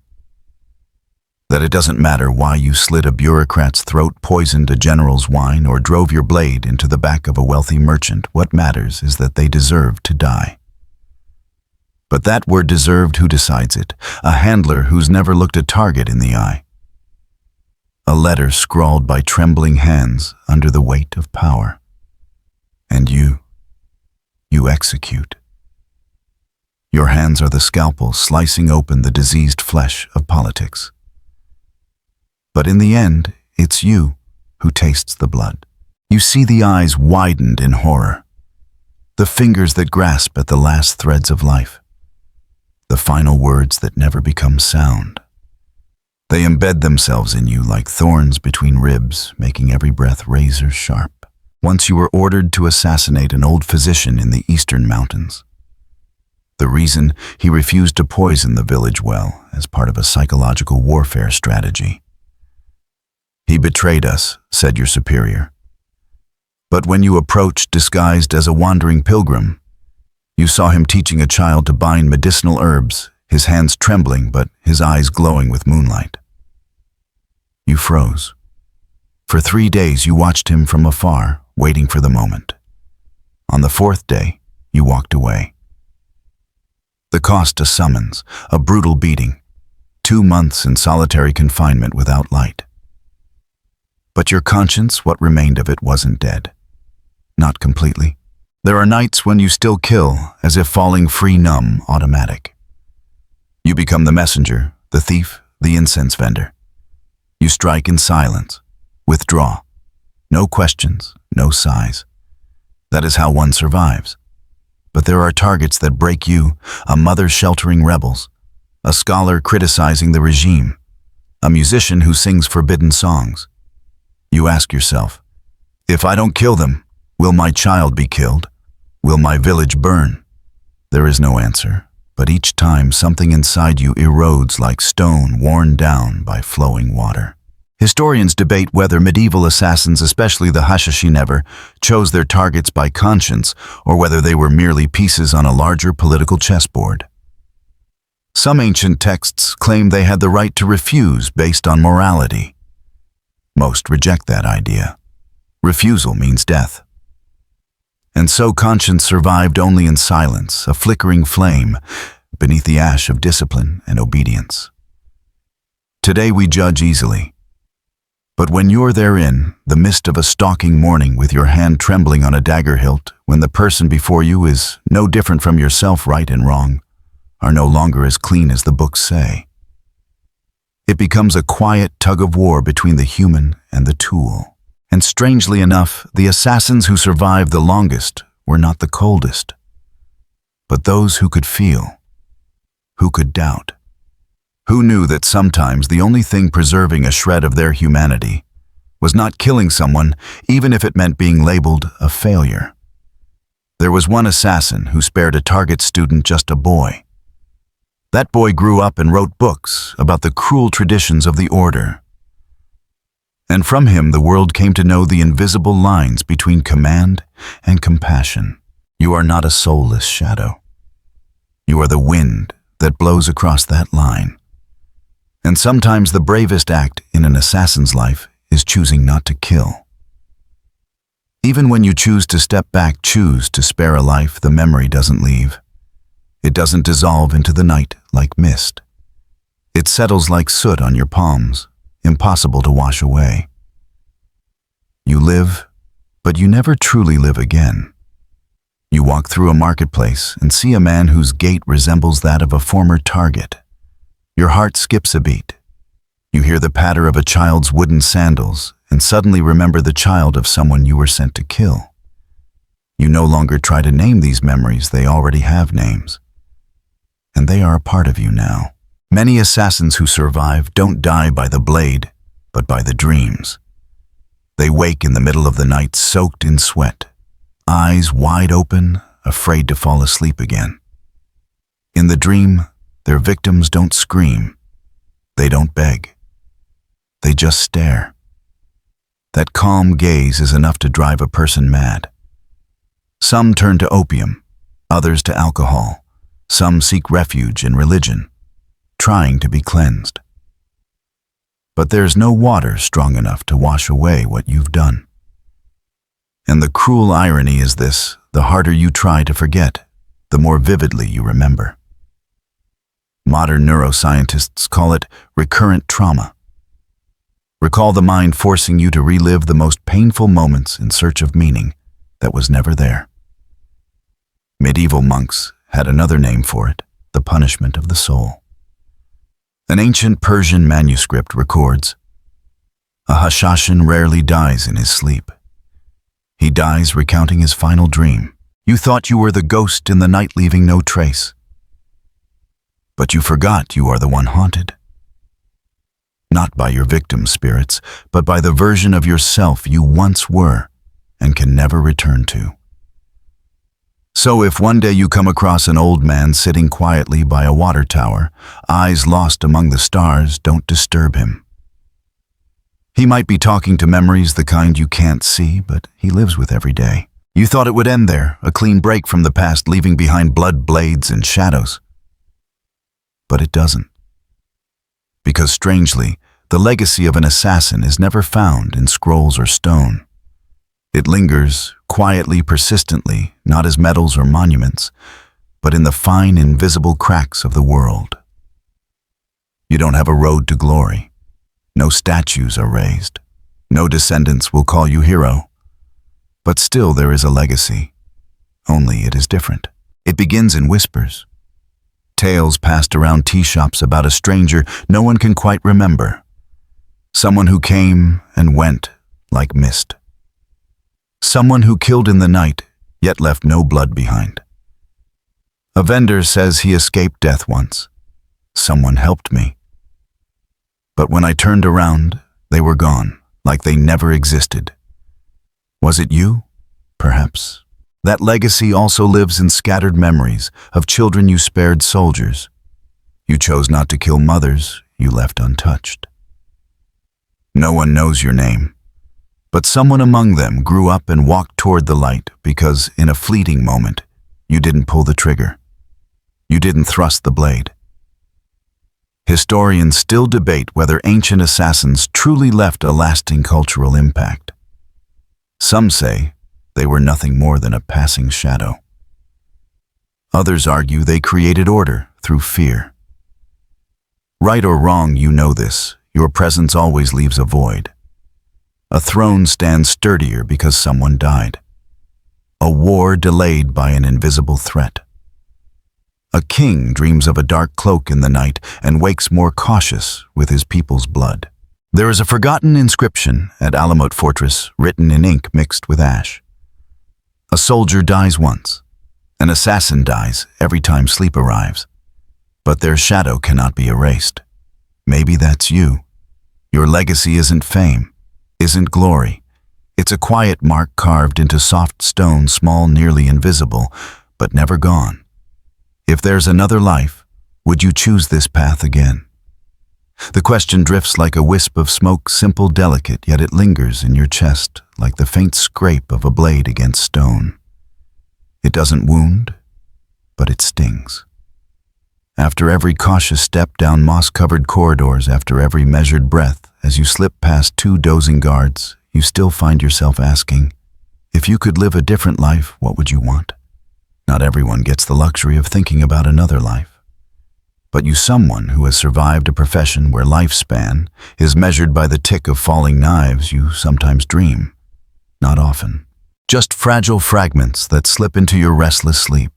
That it doesn't matter why you slit a bureaucrat's throat, poisoned a general's wine, or drove your blade into the back of a wealthy merchant. What matters is that they deserve to die. But that word deserved, who decides it? A handler who's never looked a target in the eye. A letter scrawled by trembling hands under the weight of power. And you execute. Your hands are the scalpel slicing open the diseased flesh of politics. But in the end, it's you who tastes the blood. You see the eyes widened in horror, the fingers that grasp at the last threads of life, the final words that never become sound. They embed themselves in you like thorns between ribs, making every breath razor sharp. Once you were ordered to assassinate an old physician in the eastern mountains. The reason, he refused to poison the village well as part of a psychological warfare strategy. He betrayed us, said your superior. But when you approached disguised as a wandering pilgrim, you saw him teaching a child to bind medicinal herbs, his hands trembling but his eyes glowing with moonlight. You froze. For 3 days you watched him from afar, waiting for the moment. On the 4th day, you walked away. The cost: a summons, a brutal beating, 2 months in solitary confinement without light. But your conscience, what remained of it, wasn't dead. Not completely. There are nights when you still kill, as if falling free, numb, automatic. You become the messenger, the thief, the incense vendor. You strike in silence, withdraw. No questions, no sighs. That is how one survives. But there are targets that break you: a mother sheltering rebels, a scholar criticizing the regime, a musician who sings forbidden songs. You ask yourself, if I don't kill them, will my child be killed? Will my village burn? There is no answer, but each time something inside you erodes like stone worn down by flowing water. Historians debate whether medieval assassins, especially the Hashishin, chose their targets by conscience or whether they were merely pieces on a larger political chessboard. Some ancient texts claim they had the right to refuse based on morality. Most reject that idea. Refusal means death. And so conscience survived only in silence, a flickering flame beneath the ash of discipline and obedience. Today we judge easily. But when you're therein, the mist of a stalking morning with your hand trembling on a dagger hilt, when the person before you is no different from yourself, right and wrong, are no longer as clean as the books say. It becomes a quiet tug-of-war between the human and the tool. And strangely enough, the assassins who survived the longest were not the coldest, but those who could feel, who could doubt, who knew that sometimes the only thing preserving a shred of their humanity was not killing someone, even if it meant being labeled a failure. There was one assassin who spared a target student just a boy. That boy grew up and wrote books about the cruel traditions of the order. And from him the world came to know the invisible lines between command and compassion. You are not a soulless shadow. You are the wind that blows across that line. And sometimes the bravest act in an assassin's life is choosing not to kill. Even when you choose to step back, choose to spare a life, the memory doesn't leave. It doesn't dissolve into the night like mist. It settles like soot on your palms, impossible to wash away. You live, but you never truly live again. You walk through a marketplace and see a man whose gait resembles that of a former target. Your heart skips a beat. You hear the patter of a child's wooden sandals and suddenly remember the child of someone you were sent to kill. You no longer try to name these memories, they already have names. And they are a part of you now. Many assassins who survive don't die by the blade, but by the dreams. They wake in the middle of the night soaked in sweat, eyes wide open, afraid to fall asleep again. In the dream, their victims don't scream. They don't beg. They just stare. That calm gaze is enough to drive a person mad. Some turn to opium, others to alcohol. Some seek refuge in religion, trying to be cleansed. But there's no water strong enough to wash away what you've done. And the cruel irony is this: the harder you try to forget, the more vividly you remember. Modern neuroscientists call it recurrent trauma. Recall the mind forcing you to relive the most painful moments in search of meaning that was never there. Medieval monks had another name for it: the punishment of the soul. An ancient Persian manuscript records, "A Hashishin rarely dies in his sleep. He dies recounting his final dream. You thought you were the ghost in the night leaving no trace. But you forgot you are the one haunted. Not by your victim's spirits, but by the version of yourself you once were and can never return to." So if one day you come across an old man sitting quietly by a water tower, eyes lost among the stars, don't disturb him. He might be talking to memories, the kind you can't see, but he lives with every day. You thought it would end there, a clean break from the past, leaving behind blood, blades, and shadows. But it doesn't. Because strangely, the legacy of an assassin is never found in scrolls or stone. It lingers, quietly, persistently, not as medals or monuments, but in the fine, invisible cracks of the world. You don't have a road to glory. No statues are raised. No descendants will call you hero. But still there is a legacy. Only it is different. It begins in whispers. Tales passed around tea shops about a stranger no one can quite remember. Someone who came and went like mist. Someone who killed in the night, yet left no blood behind. A vendor says he escaped death once. Someone helped me. But when I turned around, they were gone, like they never existed. Was it you? Perhaps. That legacy also lives in scattered memories of children you spared, soldiers. You chose not to kill mothers you left untouched. No one knows your name, but someone among them grew up and walked toward the light because, in a fleeting moment, you didn't pull the trigger. You didn't thrust the blade. Historians still debate whether ancient assassins truly left a lasting cultural impact. Some say they were nothing more than a passing shadow. Others argue they created order through fear. Right or wrong, you know this. Your presence always leaves a void. A throne stands sturdier because someone died. A war delayed by an invisible threat. A king dreams of a dark cloak in the night and wakes more cautious with his people's blood. There is a forgotten inscription at Alamut Fortress written in ink mixed with ash. A soldier dies once. An assassin dies every time sleep arrives. But their shadow cannot be erased. Maybe that's you. Your legacy isn't fame, isn't glory. It's a quiet mark carved into soft stone, small, nearly invisible, but never gone. If there's another life, would you choose this path again? The question drifts like a wisp of smoke, simple, delicate, yet it lingers in your chest like the faint scrape of a blade against stone. It doesn't wound, but it stings. After every cautious step down moss-covered corridors, after every measured breath, as you slip past two dozing guards, you still find yourself asking, if you could live a different life, what would you want? Not everyone gets the luxury of thinking about another life. But you, someone who has survived a profession where lifespan is measured by the tick of falling knives, you sometimes dream. Not often. Just fragile fragments that slip into your restless sleep.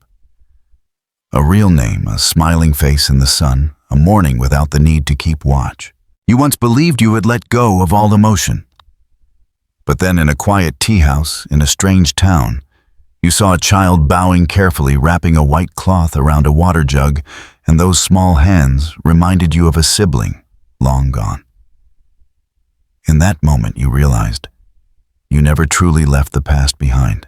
A real name, a smiling face in the sun, a morning without the need to keep watch. You once believed you had let go of all emotion. But then in a quiet tea house in a strange town, you saw a child bowing carefully, wrapping a white cloth around a water jug, and those small hands reminded you of a sibling long gone. In that moment you realized you never truly left the past behind.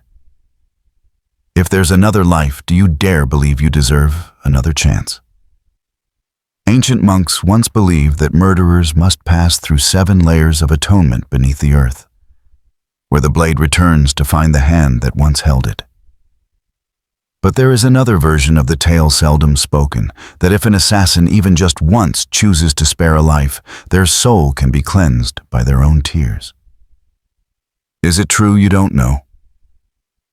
If there's another life, do you dare believe you deserve another chance? Ancient monks once believed that murderers must pass through 7 layers of atonement beneath the earth, where the blade returns to find the hand that once held it. But there is another version of the tale seldom spoken, that if an assassin even just once chooses to spare a life, their soul can be cleansed by their own tears. Is it true? You don't know.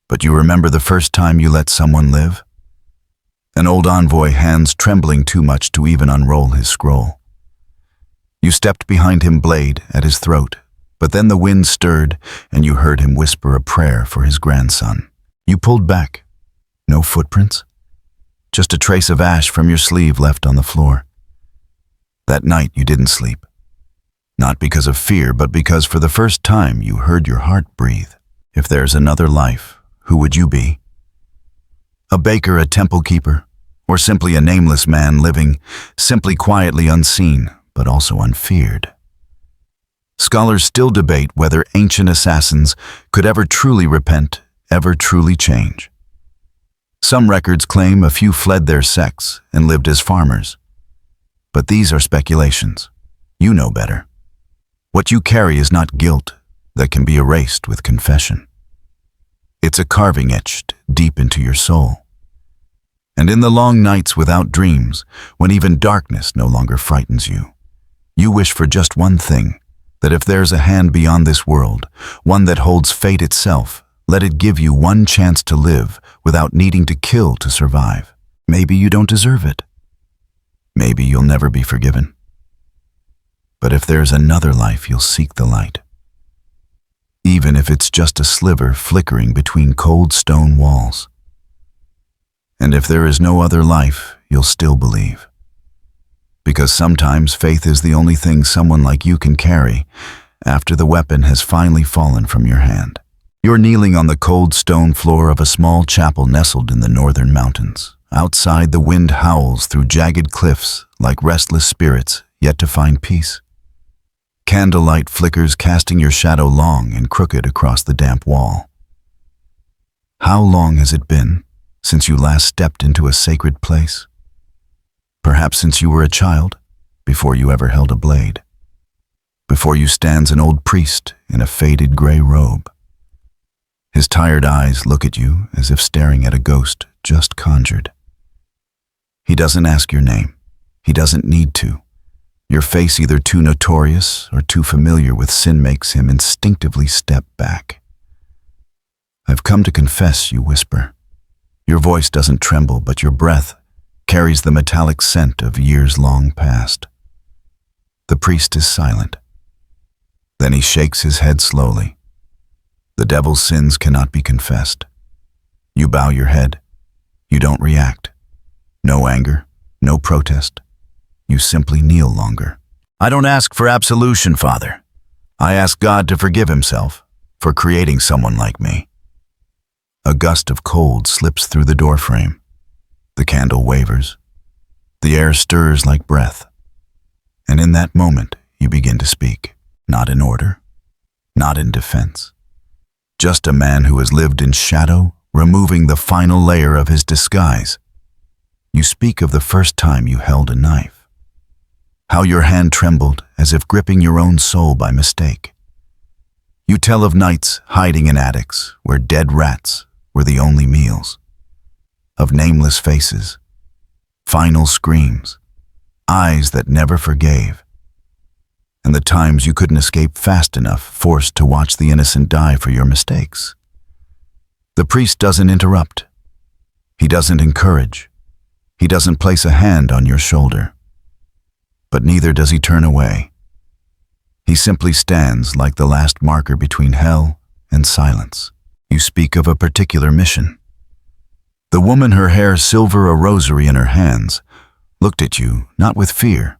But you remember the first time you let someone live? An old envoy, hands trembling too much to even unroll his scroll. You stepped behind him, blade at his throat, but then the wind stirred and you heard him whisper a prayer for his grandson. You pulled back. No footprints? Just a trace of ash from your sleeve left on the floor. That night you didn't sleep. Not because of fear, but because for the first time you heard your heart breathe. If there's another life, who would you be? A baker, a temple keeper, or simply a nameless man living, simply quietly unseen, but also unfeared? Scholars still debate whether ancient assassins could ever truly repent, ever truly change. Some records claim a few fled their sects and lived as farmers. But these are speculations. You know better. What you carry is not guilt that can be erased with confession. It's a carving etched deep into your soul. And in the long nights without dreams, when even darkness no longer frightens you, you wish for just one thing, that if there's a hand beyond this world, one that holds fate itself, let it give you one chance to live without needing to kill to survive. Maybe you don't deserve it. Maybe you'll never be forgiven. But if there's another life, you'll seek the light. Even if it's just a sliver flickering between cold stone walls. And if there is no other life, you'll still believe. Because sometimes faith is the only thing someone like you can carry after the weapon has finally fallen from your hand. You're kneeling on the cold stone floor of a small chapel nestled in the northern mountains. Outside, the wind howls through jagged cliffs like restless spirits yet to find peace. Candlelight flickers, casting your shadow long and crooked across the damp wall. How long has it been since you last stepped into a sacred place? Perhaps since you were a child, before you ever held a blade. Before you stands an old priest in a faded gray robe. His tired eyes look at you as if staring at a ghost just conjured. He doesn't ask your name. He doesn't need to. Your face, either too notorious or too familiar with sin, makes him instinctively step back. "I've come to confess," you whisper. Your voice doesn't tremble, but your breath carries the metallic scent of years long past. The priest is silent. Then he shakes his head slowly. The devil's sins cannot be confessed. You bow your head. You don't react. No anger, no protest. You simply kneel longer. "I don't ask for absolution, Father. I ask God to forgive himself for creating someone like me." A gust of cold slips through the doorframe. The candle wavers. The air stirs like breath. And in that moment, you begin to speak, not in order, not in defense. Just a man who has lived in shadow, removing the final layer of his disguise. You speak of the first time you held a knife. How your hand trembled as if gripping your own soul by mistake. You tell of nights hiding in attics where dead rats were the only meals. Of nameless faces, final screams, eyes that never forgave. And the times you couldn't escape fast enough, forced to watch the innocent die for your mistakes. The priest doesn't interrupt. He doesn't encourage. He doesn't place a hand on your shoulder. But neither does he turn away. He simply stands like the last marker between hell and silence. You speak of a particular mission. The woman, her hair silver, a rosary in her hands, looked at you not with fear,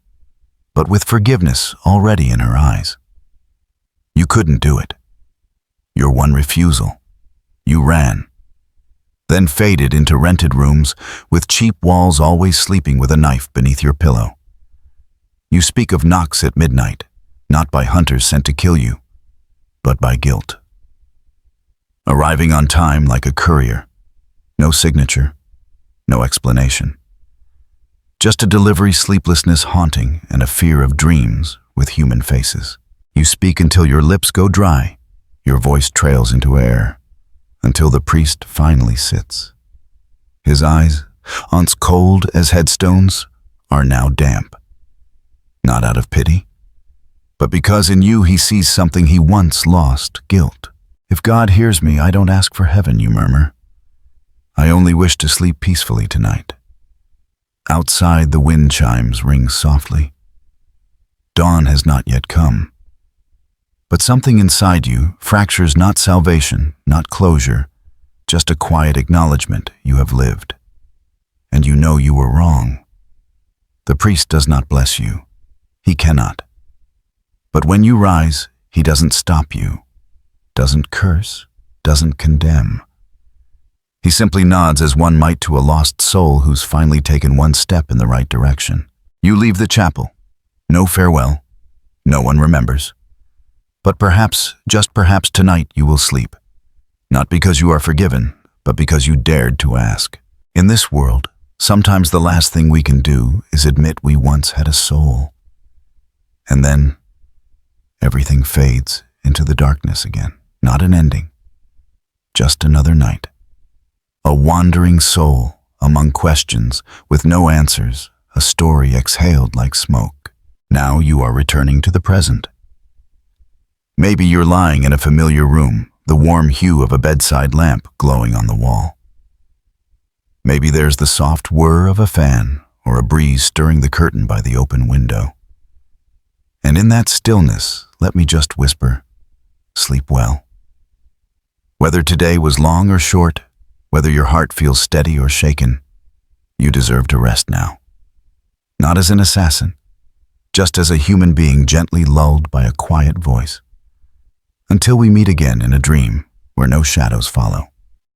but with forgiveness already in her eyes. You couldn't do it. Your one refusal. You ran. Then faded into rented rooms with cheap walls, always sleeping with a knife beneath your pillow. You speak of knocks at midnight, not by hunters sent to kill you, but by guilt. Arriving on time like a courier. No signature, no explanation. Just a delivery, sleeplessness haunting, and a fear of dreams with human faces. You speak until your lips go dry, your voice trails into air, until the priest finally sits. His eyes, once cold as headstones, are now damp. Not out of pity, but because in you he sees something he once lost, guilt. "If God hears me, I don't ask for heaven," you murmur. "I only wish to sleep peacefully tonight." Outside, the wind chimes ring softly. Dawn has not yet come. But something inside you fractures not salvation, not closure, just a quiet acknowledgement you have lived. And you know you were wrong. The priest does not bless you. He cannot. But when you rise, he doesn't stop you, doesn't curse, doesn't condemn. He simply nods as one might to a lost soul who's finally taken one step in the right direction. You leave the chapel. No farewell. No one remembers. But perhaps, just perhaps tonight you will sleep. Not because you are forgiven, but because you dared to ask. In this world, sometimes the last thing we can do is admit we once had a soul. And then, everything fades into the darkness again. Not an ending, just another night. A wandering soul among questions with no answers, a story exhaled like smoke. Now you are returning to the present. Maybe you're lying in a familiar room, the warm hue of a bedside lamp glowing on the wall. Maybe there's the soft whir of a fan or a breeze stirring the curtain by the open window. And in that stillness, let me just whisper, sleep well. Whether today was long or short, whether your heart feels steady or shaken, you deserve to rest now. Not as an assassin, just as a human being gently lulled by a quiet voice. Until we meet again in a dream where no shadows follow.